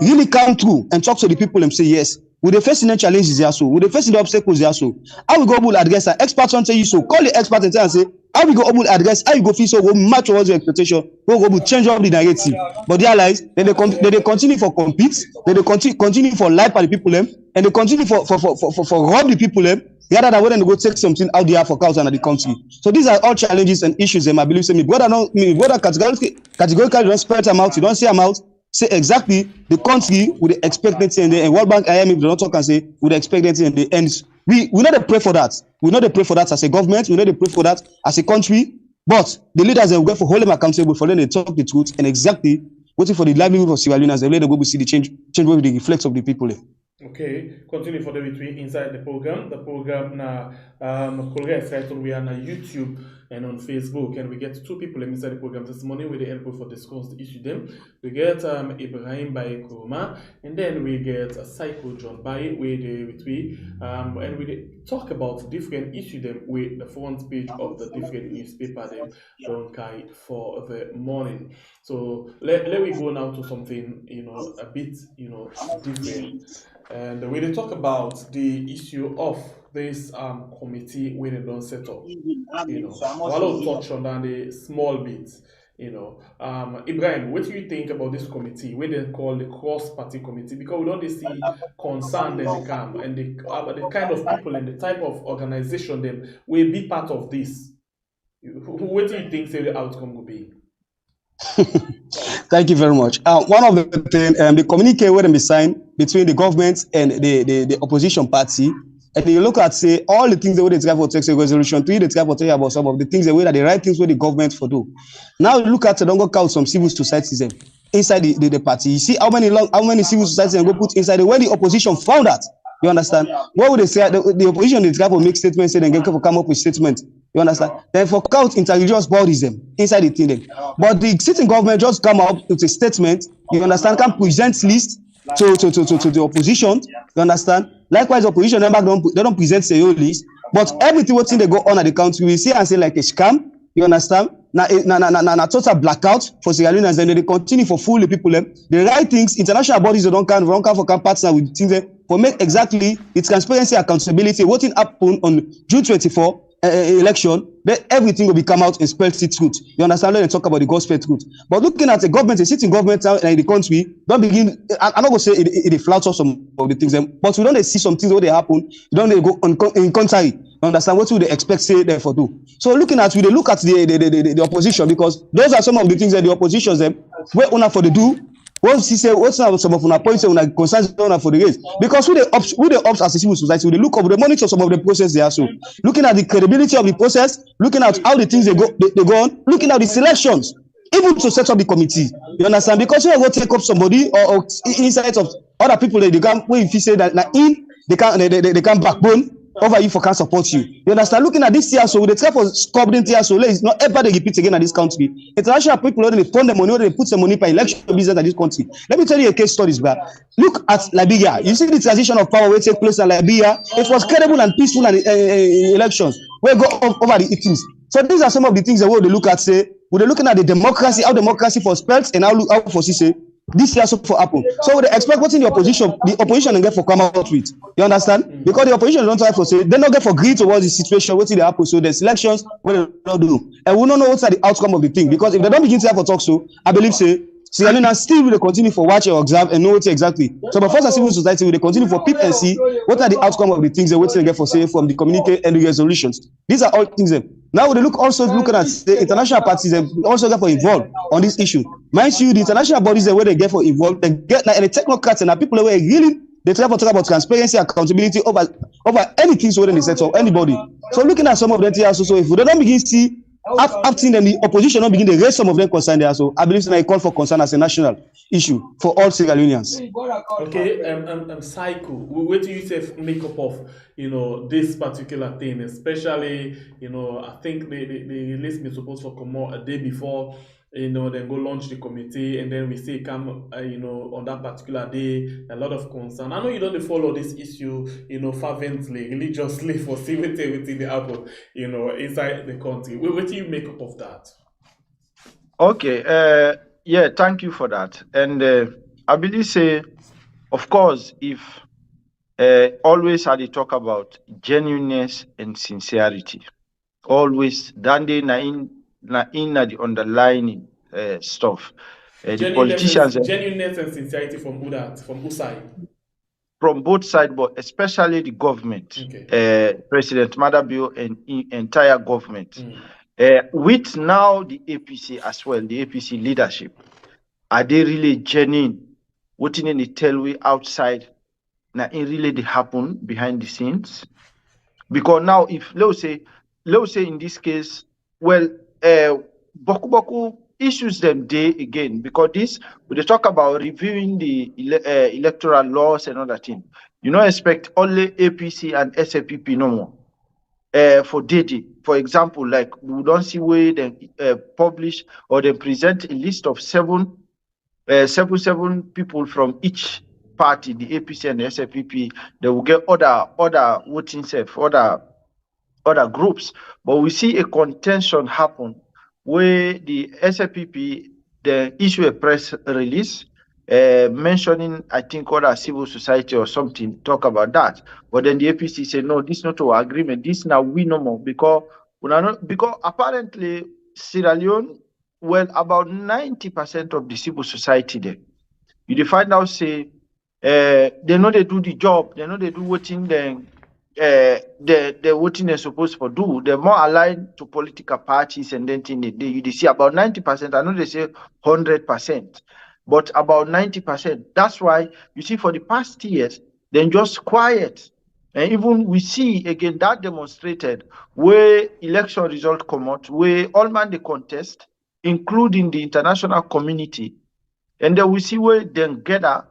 really come through and talk to the people and say yes, with the facing the challenges there so, with the facing the obstacles there so, how we go able to address that? Experts don't tell you so. Call the expert and tell and say, how we go able to address, how you go feel so go match towards your expectation, go able to change up the narrative. But they realize then they continue for compete, then they continue for lie by the people them, and they continue for rob the people them, rather than when they go take something out there for cows and the country. So these are all challenges and issues and I believe say me brother categorically don't spread them out, you don't see them out. Say exactly the country with the expectancy and World Bank IMF do not talk and say with the expectancy and the ends. We not pray for that. We not pray for that as a government. We not pray for that as a country. But the leaders will go for hold them accountable for them to talk the truth and exactly waiting for the livelihood of Sierra Leoneans. They let them go to see the change with the reflex of the people. Okay, continue for the between inside the program. The program now progress right on we are on YouTube and on Facebook, and we get two people inside the program this morning with the help for discuss the issue them. We get Ibrahim Baye Kuruma, and then we get Psycho John Baye with and we talk about different issue them with the front page of the different newspaper them don't carry for the morning. So let we go now to something a bit different. And we will talk about the issue of this committee when they don't set up. I'll touch on that a small bit. Ibrahim, what do you think about this committee when they call the cross-party committee? Because we don't see concern and they come and the kind of people and the type of organization them will be part of this. What do you think the outcome will be? Thank you very much. One of the things, the communique where they signed between the government and the opposition party, and you look at say all the things the way they try for text resolution 3, they try for tell you about some of the things the way that the right things where the government for do. Now look at the don't go count some civil societies inside the party. You see how many civil societies go put inside when the opposition found that. You understand? What would they say? The opposition they try to make statements, say they can come up with statements. You understand? Then for count interreligious bodies inside the thing them. But the sitting government just come up with a statement. You understand? Can present list to the opposition. You understand? Likewise, opposition member they don't present their own list. But everything what they go on at the country, we see and say like a scam. You understand? Na total blackout for Sierra Leoneans, and they continue for fool the people. The right things, international bodies they don't come for partner with things for make exactly the transparency, accountability. What happened on June 24 election, then everything will be come out and spell the truth. You understand? When they talk about the gospel truth. But looking at the government, a sitting government in the country, don't begin. I'm not going to say it flouts off some of the things, but we don't see some things where they happen. You don't they go in contrary. You understand what would they expect say therefore do? So looking at we look at the opposition, because those are some of the things that the opposition where una for the do. What she say? What's some of una points una concerns for the race? Because who they ops as a civil society, we look over the monitor some of the process they are so looking at the credibility of the process, looking at how the things they go on, looking at the selections, even to set up the committee. You understand? Because you go take up somebody or inside of other people that they can when if you say that they can backbone over you for can support you. You understand? Looking at this TSO, the try for scoring TSO is not ever they repeat again at this country. International people they fund the money, they put some money for election business at this country. Let me tell you a case story, bro. Look at Liberia. You see the transition of power will take place in Liberia. It was credible and peaceful and elections. We go over the things. So these are some of the things that we look at. Say we're looking at the democracy, how democracy for spells, and how for say this year so for happen. So they expect what's in the opposition and get for come out with. You understand? Because the opposition don't try for say they don't get for agree towards the situation what's in the happen. So the elections what they don't do, and we don't know what's the outcome of the thing. Because if they don't begin to have for talk, so I believe say Sierra Leoneans still will continue for watch or observe and know what exactly. So but first as civil society will continue for peep and see what are the outcome of the things they wait to get for say from the communique and the resolutions. These are all things. Now we look also looking at the international parties also get for involved on this issue. Mind you, the international bodies where they get for involved, they get like the technocrats and the people who are really they try to talk about transparency, accountability over anything so when they set up anybody. So looking at some of them here, so if we don't begin to see after then the opposition don't begin to raise some of them concern there. So I believe I call for concern as a national issue for all Sierra Leoneans. Okay, cycle. What do you say make up of this particular thing, especially I think the list is supposed to come out a day before. Then go launch the committee, and then we see come on that particular day a lot of concern. I know you don't follow this issue fervently, religiously for see within the happen inside the country. What do you make up of that? Okay, yeah, thank you for that. And I believe say, of course, if always I talk about genuineness and sincerity, always then they in the underlying stuff. The politicians genuineness and sincerity from whose side? From both sides, but especially the government, President Madabio and entire government. With now the APC as well, the APC leadership, are they really genuine? What in the tell we outside now it really they happen behind the scenes? Because now if let's say in this case, well, Boku issues them day again, because this when they talk about reviewing the electoral laws and other things, you don't expect only APC and SAPP no more. For DD, for example, like we don't see where they publish or they present a list of seven people from each party, the APC and the SAPP. They will get other voting self, other groups, but we see a contention happen where the SAPP they issue a press release mentioning, I think, other civil society or something, talk about that. But then the APC say, no, this is not our agreement. This now we no more because apparently Sierra Leone, well, about 90% of the civil society there, you find out say they know they do the job, they know they do voting then. The voting they're supposed to do, they're more aligned to political parties, and then you see about 90%. I know they say 100%, but about 90%. That's why you see for the past years, they're just quiet. And even we see again that demonstrated where election result come out, where all man the contest, including the international community, and then we see where then gather,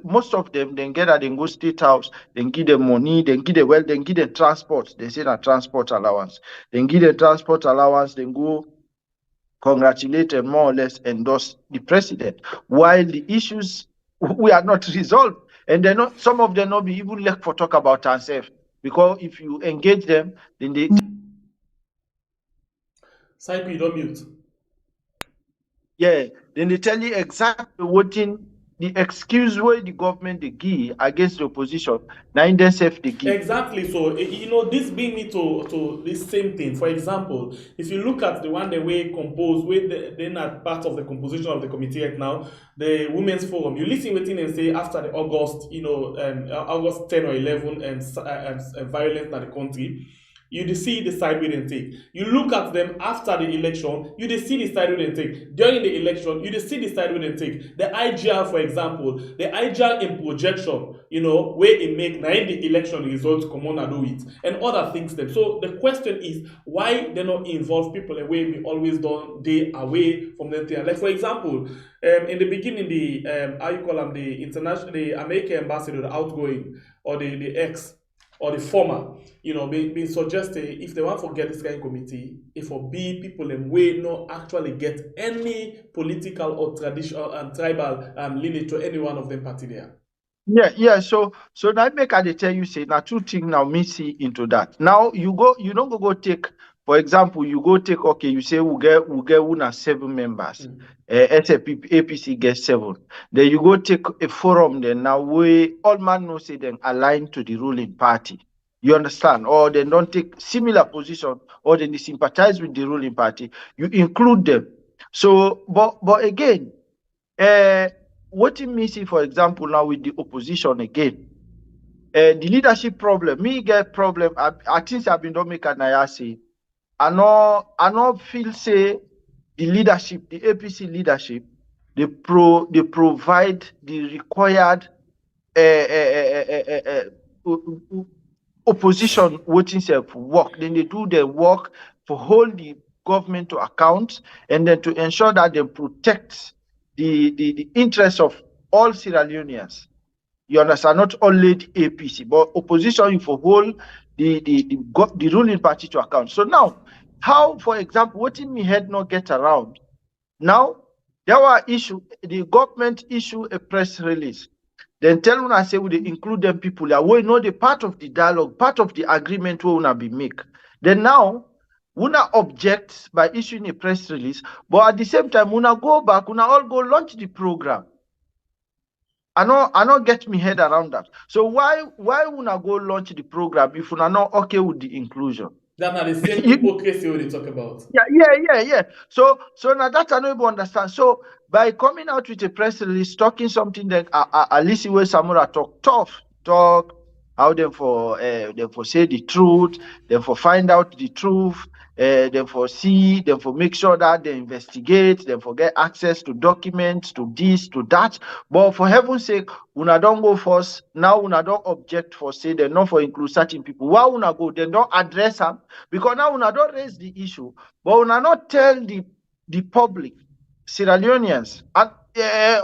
most of them then gather, then go state house, then give them money, then give them then give them transport. They say that transport allowance, then give them transport allowance, then go congratulate and more or less endorse the president, while the issues we are not resolved, and they're not, some of them not be even left for talk about ourselves, because if you engage them, then they Cycle, you don't mute. then they tell you exactly what in the excuse where the government they give against the opposition. Now in themselves they give. Exactly. So this bring me to this same thing. For example, if you look at the one the way composed, they're not part of the composition of the committee right now, the Women's Forum. You listen within and say after the August, August 10 or 11 and violence in the country. You see the side we didn't take. You look at them after the election, you see the side we didn't take. During the election, you see the side we didn't take. The IGR, for example, the IGR in projection, where it make now in the election results come on and do it, and other things them. So the question is why they not involve people away we always done they away from them thing. Like for example, in the beginning, the how you call them, the American ambassador, the outgoing, or the ex, or the former, being suggested if they want to get this kind of committee, if for be people in way not actually get any political or traditional and tribal lineage to any one of them party there. Yeah. So now make I tell you say now two things now me see into that. Now you don't go take, for example, you go take, okay, you say we get una 7 members. APC gets 7. Then you go take a forum then now where all man know say then align to the ruling party. You understand? Or they don't take similar position, or then they sympathize with the ruling party. You include them. So but again, what it means, for example, now with the opposition again, the leadership problem, me get problem. I think I've been don't make an say. I not feel say the leadership, the APC leadership, they provide the required opposition voting self work. Then they do their work to hold the government to account, and then to ensure that they protect the interests of all Sierra Leoneans. You understand? Not only the APC, but opposition you for hold the ruling party to account. So now, how, for example, what in me head not get around? Now, there were issue, the government issue a press release. Then tell una say we include them people that we know the part of the dialogue, part of the agreement we wanna be make. Then now, una object by issuing a press release, but at the same time, una go back, una all go launch the program. I not get me head around that. So why una go launch the program if una not okay with the inclusion? That's not the same hypocrisy we talk about. Yeah. So now that I don't even understand. So by coming out with a press release talking something that at least where Samura talk how them for say the truth, them for find out the truth, them for see, them for make sure that they investigate, them for get access to documents, to this, to that. But for heaven's sake, una don't go first. Now una don't object for say they not for include certain people. Why una go? They don't address them, because now una don't raise the issue, but una not tell the public, Sierra Leoneans, and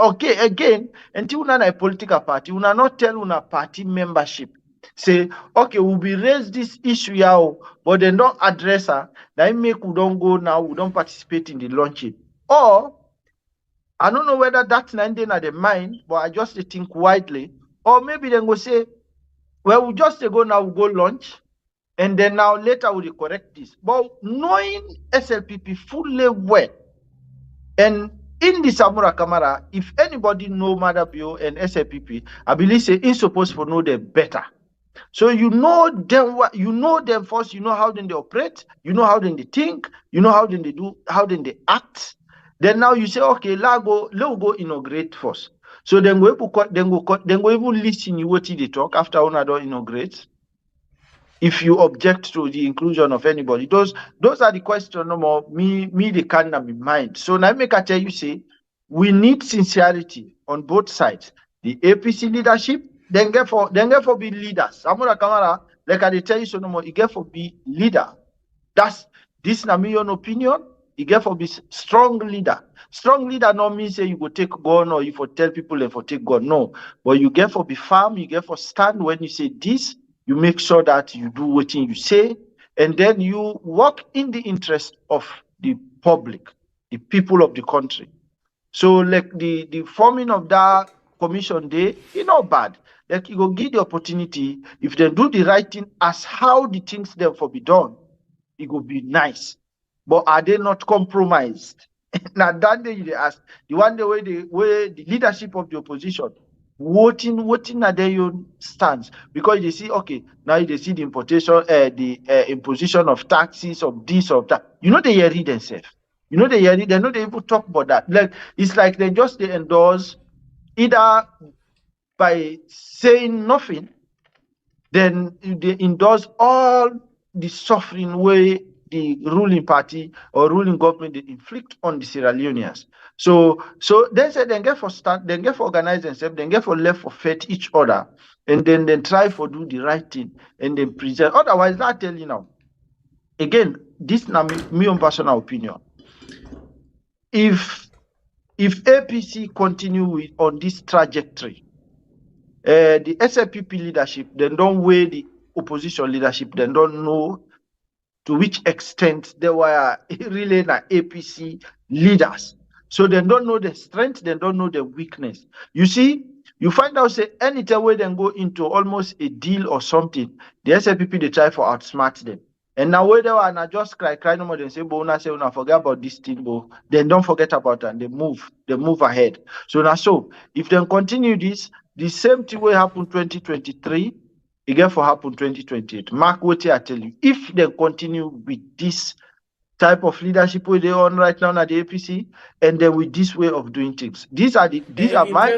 okay, again, until una a political party, una not tell una party membership. Say, okay, we'll be raise this issue now, but they don't address her. That make we don't go now, we don't participate in the launching. Or I don't know whether that's not in the mind, but I just think widely. Or maybe they go say, well, we just go now, we go launch, and then now later we'll correct this. But knowing SLPP fully well, and in the Samura Kamara, if anybody know Madabio and SLPP, I believe say it's supposed to know them better. So you know them first, you know how then they operate, you know how then they think, you know how then they do, how then they act. Then now you say, okay, let's go inaugurate first. So then go even listen to what they talk after one don't inaugurate. If you object to the inclusion of anybody, those are the questions no more me they can't have in mind. So now make I tell you say we need sincerity on both sides, the APC leadership, then get for be leaders. Samura Kamara, like I dey tell you so no more, he get for be leader. That's this na my own opinion. He get for be strong leader. Strong leader no mean say you go take gun or you for tell people and for take gun. No. But you get for be firm, you get for stand when you say this, you make sure that you do what you say, and then you work in the interest of the public, the people of the country. So like the forming of that commission day, it's not bad. Like you go give the opportunity, if they do the right thing as how the things therefore be done, it will be nice. But are they not compromised? Now that day you ask, the one day where the leadership of the opposition voting at their own stance, because they see, okay, now they see the importation, the imposition of taxes, of this, of that. You know they read themselves. You know they know they even talk about that. Like it's like they endorse either by saying nothing, then they endorse all the suffering way the ruling party or ruling government they inflict on the Sierra Leoneans. So they say they get for start, they get for organize themselves, they get for left for faith each other, and then try for do the right thing and then present. Otherwise, I tell you now. Again, this is my own personal opinion. If APC continue on this trajectory, the SLPP leadership, they don't weigh the opposition leadership, they don't know to which extent they were really APC leaders. So they don't know the strength, they don't know the weakness. You see, you find out, say, anytime where they go into almost a deal or something, the SLPP, they try for outsmart them. And now where they are now just cry no more, they say, but una say una forget about this thing, but then don't forget about it and they move ahead. So now if they continue this, the same thing will happen 2023, it get for happen 2028. Mark what I tell you. If they continue with this type of leadership where they on right now at the APC, and then with this way of doing things, these are my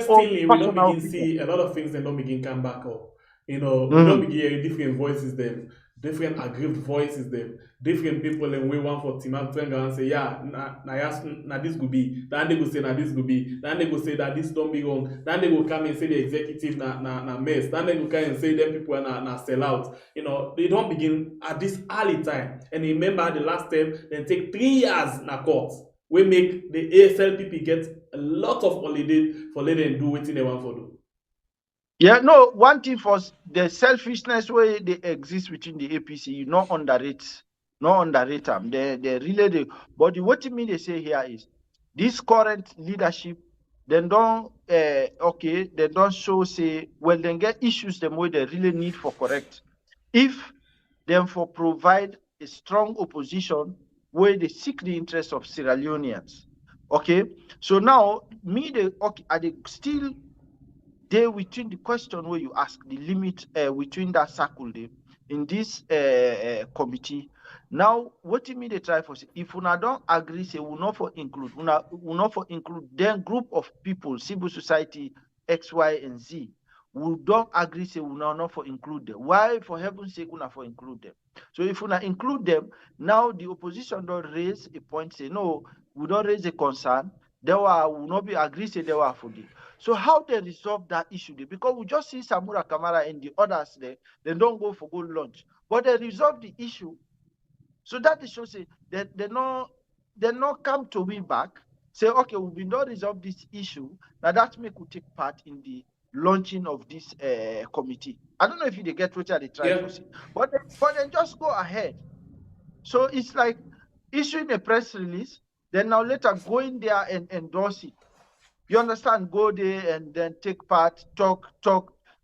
own Interestingly, we don't personal begin opinion. see a lot of things that don't begin come back up. You know, we don't Mm. begin hearing different voices them, different aggrieved voices them, different people and we want for Tim and say, yeah, na this could be. Then they go say na this could be. Then they go say that this don't be wrong. Then they will come and say the executive na mess. Then they will come and say them people are na sell out. You know, they don't begin at this early time. And remember the last time, they take 3 years na court. We make the ASLPP get a lot of holiday for let them do what they want for do. Yeah, no, one thing for the selfishness way they exist within the APC, you not underrate them. They really do. But what you mean they say here is this current leadership, then don't they don't show say well then get issues them way they really need for correct. If them for provide a strong opposition where they seek the interest of Sierra Leoneans. Okay, so now are they still there within the question where you ask the limit within that circle there in this committee. Now, what you mean they try for say if una don't agree, say will not for include then group of people, civil society X, Y, and Z. We don't agree, say we not for include them. Why, for heaven's sake, we not for include them? So if we not include them, now the opposition don't raise a point, say no, we don't raise a concern. They will not be agree, say they were for the. So how they resolve that issue there? Because we just see Samura Kamara and the others there, they don't go for good lunch. But they resolve the issue. So that is shows say that they not come to we back, say, okay, we will not resolve this issue. Now that make we take part in the launching of this committee. I don't know if you get what they try to say. But then just go ahead. So it's like issuing a press release, then now later go in there and endorse it. You understand? Go there and then take part, talk.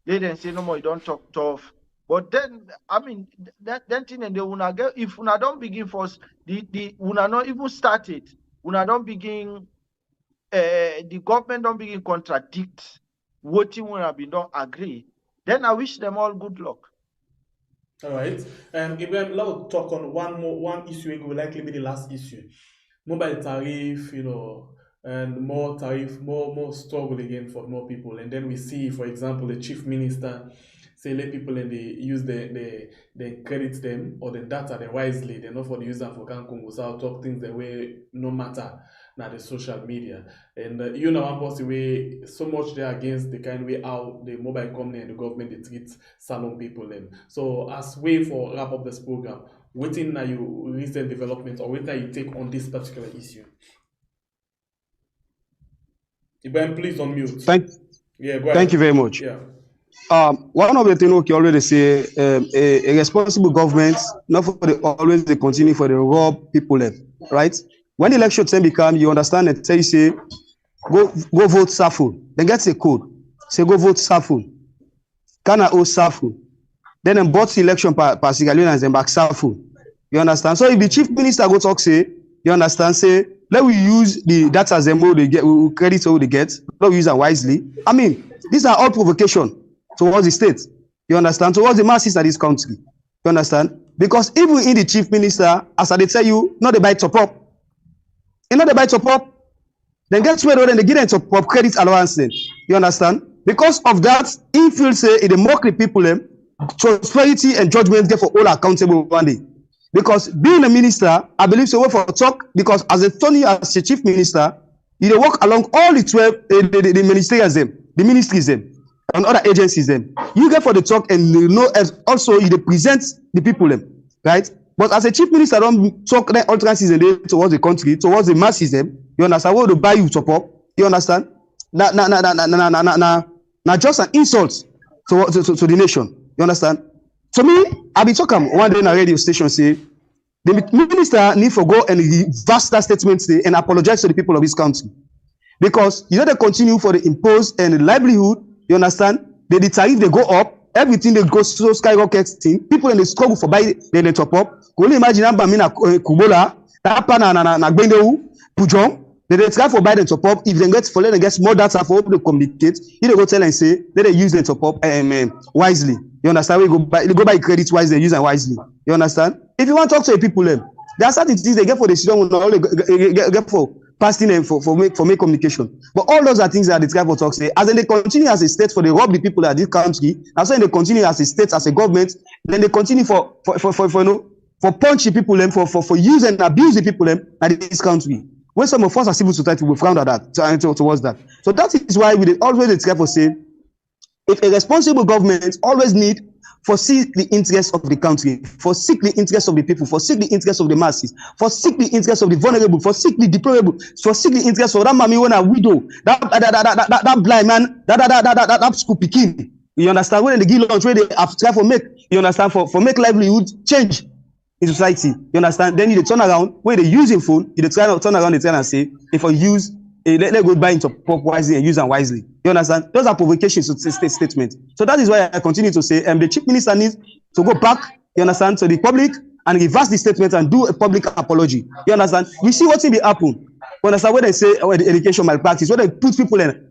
They then say no more, you don't talk tough. But then, I mean, that thing and they una get if una don't begin first, the una not even started, una don't begin the government don't begin contradict what you wanna be don't agree, then I wish them all good luck. All right. Ibrahim, let's talk on one issue. It will likely be the last issue. Mobile tariff, you know, and more tariff, more struggle again for more people. And then we see, for example, the chief minister say let people and they use they credit them or the data they wisely. They're not for the user for Congo. So I'll talk things the way no matter. na the social media. And you know, one person way so much they against the kind way how the mobile company and the government they treat salon people them. So as way for wrap up this program, waiting now you recent development or waiting you take on this particular issue. Ibrahim, please unmute. Yeah, go ahead. Thank you very much. Yeah. One of the things we already say, a responsible government, not for the always they continue for the rob people left, right? When the election time become, you understand and tell you say, go vote Saful. Then get a code. Say go vote Saful. Can I owe Saful? Then bought the election per Sierra Leone and then back Saful. You understand? So if the chief minister go talk say, you understand, say, let we use the data as them they get, we credit all they get, let we use it wisely. I mean, these are all provocation towards the state. You understand? Towards the masses of this country. You understand? Because even in the chief minister, as I tell you, not the buy top up. You know the buy top up, then get where then they get into top credit allowance then. You understand? Because of that, he feels say it mock the people them, prosperity and judgment get for all accountable one day. Because being a minister, I believe so for talk, because as a Tony, as a chief minister, you work along all the 12 the ministerials them, the ministries them, and other agencies them. You get for the talk and you know as also you present the people them, right? But as a chief minister, don't talk the utterances towards the country, towards the masses them. You understand? What to buy you top up? You understand? Now just an insult to the nation. You understand? To me, I be talking one day in a radio station say the minister need to go and reverse that statement say, and apologize to the people of this country. Because you know they continue for the impose and the livelihood, you understand? The tariff they go up, everything they go so skyrocketing, people in the struggle for buy they top up. Can you imagine I'm Kubola, that pan na Gbendeu, Pujon, they try for buy the top up. If they get for them get more data for people to communicate, you they go tell and say they use the top up wisely. You understand? We go buy credit wisely, they use it wisely. You understand? If you want to talk to the people, there are certain things they get for the decision, all they get for passing and for make communication. But all those are things that the tribe for talk say. As then they continue as a state for the rob the people at this country, and so they continue as a state, as a government, then they continue for punch the people them for use and abuse the people them at this country. When some of us as civil society we frown at that towards that. So that is why we always the tribe for say, if a responsible government always need for seek the interest of the country, for seek the interest of the people, for seek the interest of the masses, for seek the interest of the vulnerable, for seek the deplorable, for seek the interest of that mommy when a widow, that blind man, that school picking. You understand? When they give lunch, where they have try for make, you understand, for make livelihood change in society. You understand? Then you turn around, where they use a phone, you try to turn around, they try and say, if I use let go buy into pop wisely and use them wisely. You understand? Those are provocations to statement. So that is why I continue to say, the chief minister needs to go back, you understand, to the public and reverse the statement and do a public apology. You understand? We see what's in the happen. You understand? When they say the education malpractice, when they put people in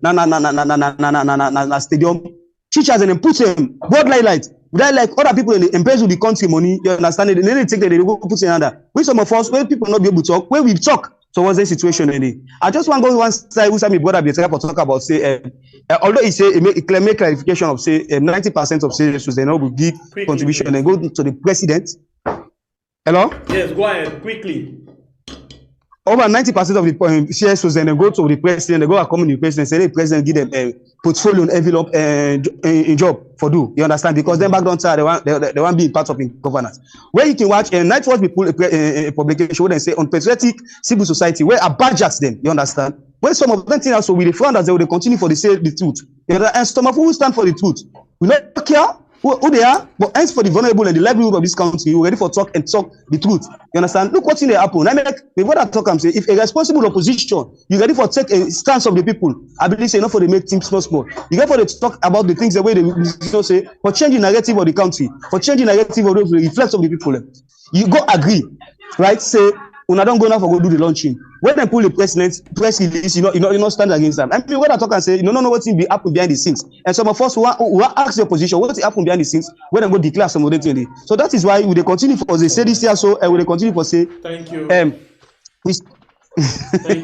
stadium, teachers and then put them board light. They like other people in the embrace with the country money. You understand? They take that they go put in another. When some of us, when people not be able to talk, when we talk. So what's the situation in I just want to go one side who said me brother be talk about say although he say make clarification of say 90% of sales they will give contribution and go to the president. Hello? Yes, go ahead quickly. Over 90% of the shares then go to the president, they go accompany the president, say the president give them a portfolio and envelope in job for do. You understand? Because then back down side they want be part of the governance. Where you can watch a night watch people a publication where they say on patriotic civil society where a budget them. You understand? When some of them things also will found that they will continue for the say the truth. You know, and some of who stand for the truth. We not care who they are, but as for the vulnerable and the livelihood of this country, we're ready for talk the truth. You understand? Look what's in the happen. I mean, before that talk, I'm saying, if a responsible opposition, you're ready for take a stance of the people. I believe say not for the make things small. You get for the talk about the things the way they say for changing narrative of the country, for changing narrative of the reflex of the people. You go agree, right? Say, when I don't go now for go do the launching. When they pull the press release, you not stand against them. I mean, when I talk and say, you don't know what's be happen behind the scenes. And some of us who ask the opposition, what's happened behind the scenes, when they go declare some of them. So that is why we they continue for the say this year, so and we continue for say. Thank you. Thank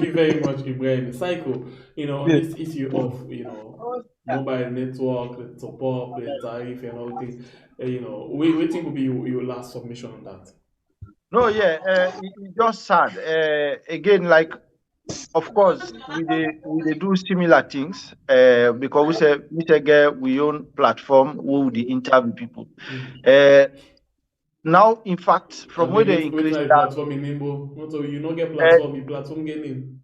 you very much, Ibrahim. Psycho, on this issue of mobile network, the support, the tariff, and all things. We think will be your last submission on that. No, yeah, it's just sad. Again, like of course, we do similar things. Because we say get we own platform where we interview people. Now, in fact, from where they Wait increase now, that, platform in Nimbo. Not so you not get uh, platform, you platform getting.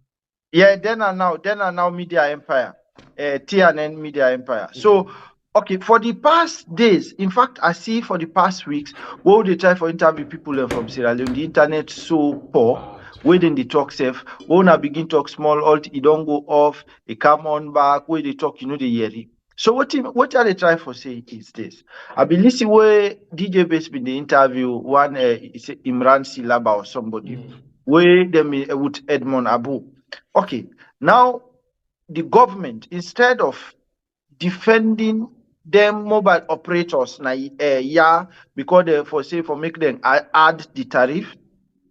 yeah, then and now media empire, TNN media empire. So, okay, for the past days, in fact, I see for the past weeks, where they try for interview people from Sierra Leone, the internet so poor. Where then they talk safe, when I begin talk small, alt it don't go off, it come on back, where they talk, they hear it. So what are they trying for say is this? I believe see where DJ Base been the interview one is Imran Silaba or somebody, where them with Edmond Abu. Okay, now the government, instead of defending them mobile operators, yeah, because they for make them add the tariff,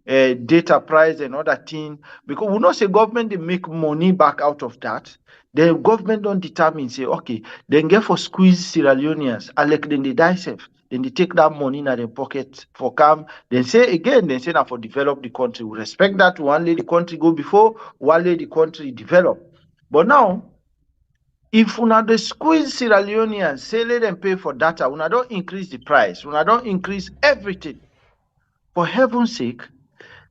data price and other thing, because we know say government they make money back out of that. The government don't determine say okay, then get for squeeze Sierra Leoneans, and like then they die safe. Then they take that money in their pocket for come. Then say again, then say now for develop the country. We respect that one lady country go before, one lady country develop. But now, if una dey squeeze Sierra Leoneans, say let them pay for data, una don't increase the price, una don't increase everything. For heaven's sake,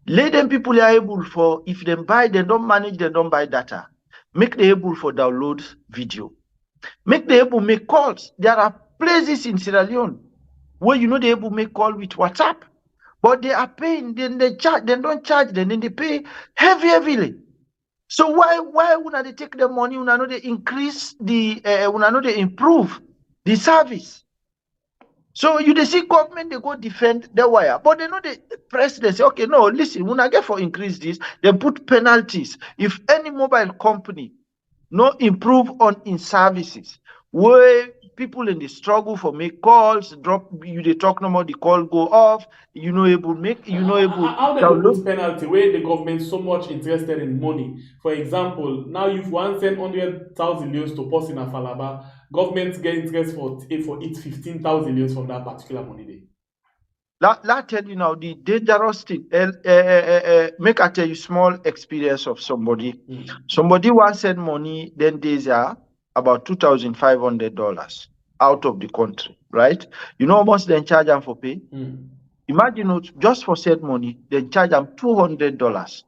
let them people are able for, if them buy, they don't manage, they don't buy data. Make them able for download video. Make them able make calls. There are places in Sierra Leone where they able make call with WhatsApp, but they are paying, then they charge, they don't charge them, then they pay heavily. So why una they take the money, una know they increase the, una know they improve the service? So you they see government they go defend the wire, but they know the president say, okay, no, listen, when I get for increase this, they put penalties. If any mobile company no improve on in services, where people in the struggle for make calls, drop you they talk no more, the call go off, able make able How they go download. put penalty where the government so much interested in money? For example, now you've one send 100,000 euros to person in Falaba, government get interest for it 15,000 euros from that particular money day. Let tell you now the dangerous thing. Make I tell you small experience of somebody. Somebody once send money, then days are about $2,500 out of the country, right? You know how much then charge them for pay? Imagine just for send money, then charge them $200.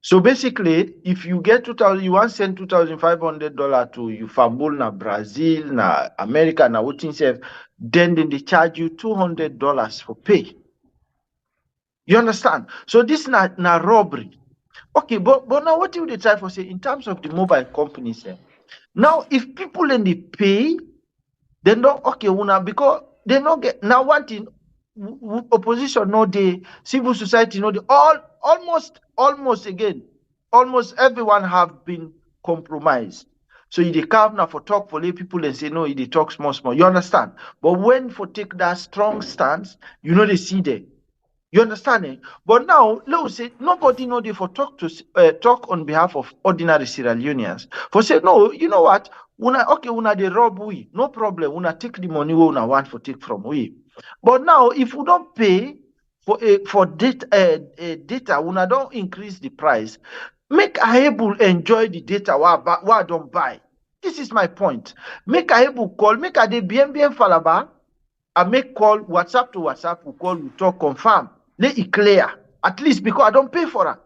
So basically, if you get 2,000, you want to send $2,500 to you Fambul na Brazil, na America, na what say, then they charge you $200 for pay. You understand? So this na robbery. Okay, but now what do they try for say in terms of the mobile companies? Now, if people in the pay, they don't okay, because they not get now one thing. Opposition no dey, civil society no dey, almost again, almost everyone have been compromised. So you dey come now for talk for lay people and say no, you dey talk small. You understand? But when for take that strong stance, they see there. You understand? But now, let us say nobody know they for talk on behalf of ordinary Sierra Leoneans. For say no, you know what? Una they rob we, no problem. Una take the money we una want for take from we. But now, if we don't pay for data, una don't increase the price. Make I able enjoy the data what I don't buy. This is my point. Make I able call. Make I de BNB Falaba. I make call WhatsApp to WhatsApp. We call. We talk. Confirm. Let it clear. At least because I don't pay for her.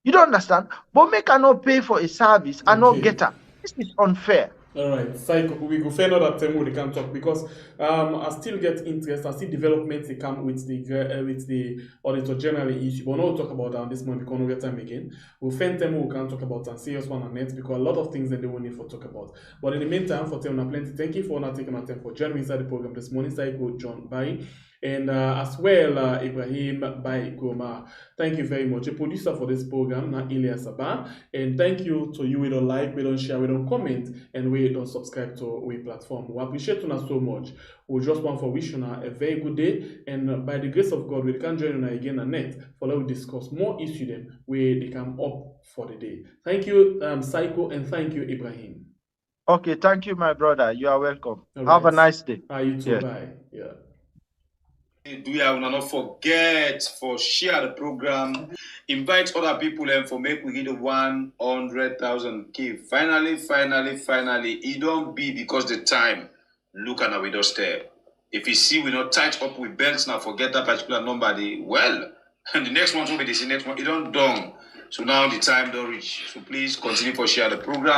You don't understand? But make I not pay for a service and not get her. This is unfair. All right, Psycho, we go fair that time they can talk because I still get interest, I see developments they come with the Auditor General issue, but we'll talk about that this month because we get time again. We'll find time we can talk about and serious one on net because a lot of things that they will need for talk about. But in the meantime, for telling plenty, thank you for not taking my time for joining me inside the program this morning. Psycho John Bai. And as well, Ibrahim by Goma. Thank you very much. A producer for this program, now Ilya Sabah. And thank you to you. We don't like, we don't share, we don't comment, and we don't subscribe to our platform. We appreciate you so much. We just want for wishing you a very good day. And by the grace of God, we can join you again and net for that we discuss more issues them where they come up for the day. Thank you, Psycho, and thank you, Ibrahim. Okay, thank you, my brother. You are welcome. Have a nice day. You too. Bye. Yeah. Do ya will not forget for share the program, invite other people and for make we get 100,000 key. Finally, it don't be because the time look at our doorstep. If you see we not tight up with belts now, forget that particular number. Well, and the next one will be the next one. It don't done. So now the time don't reach. So please continue for share the program.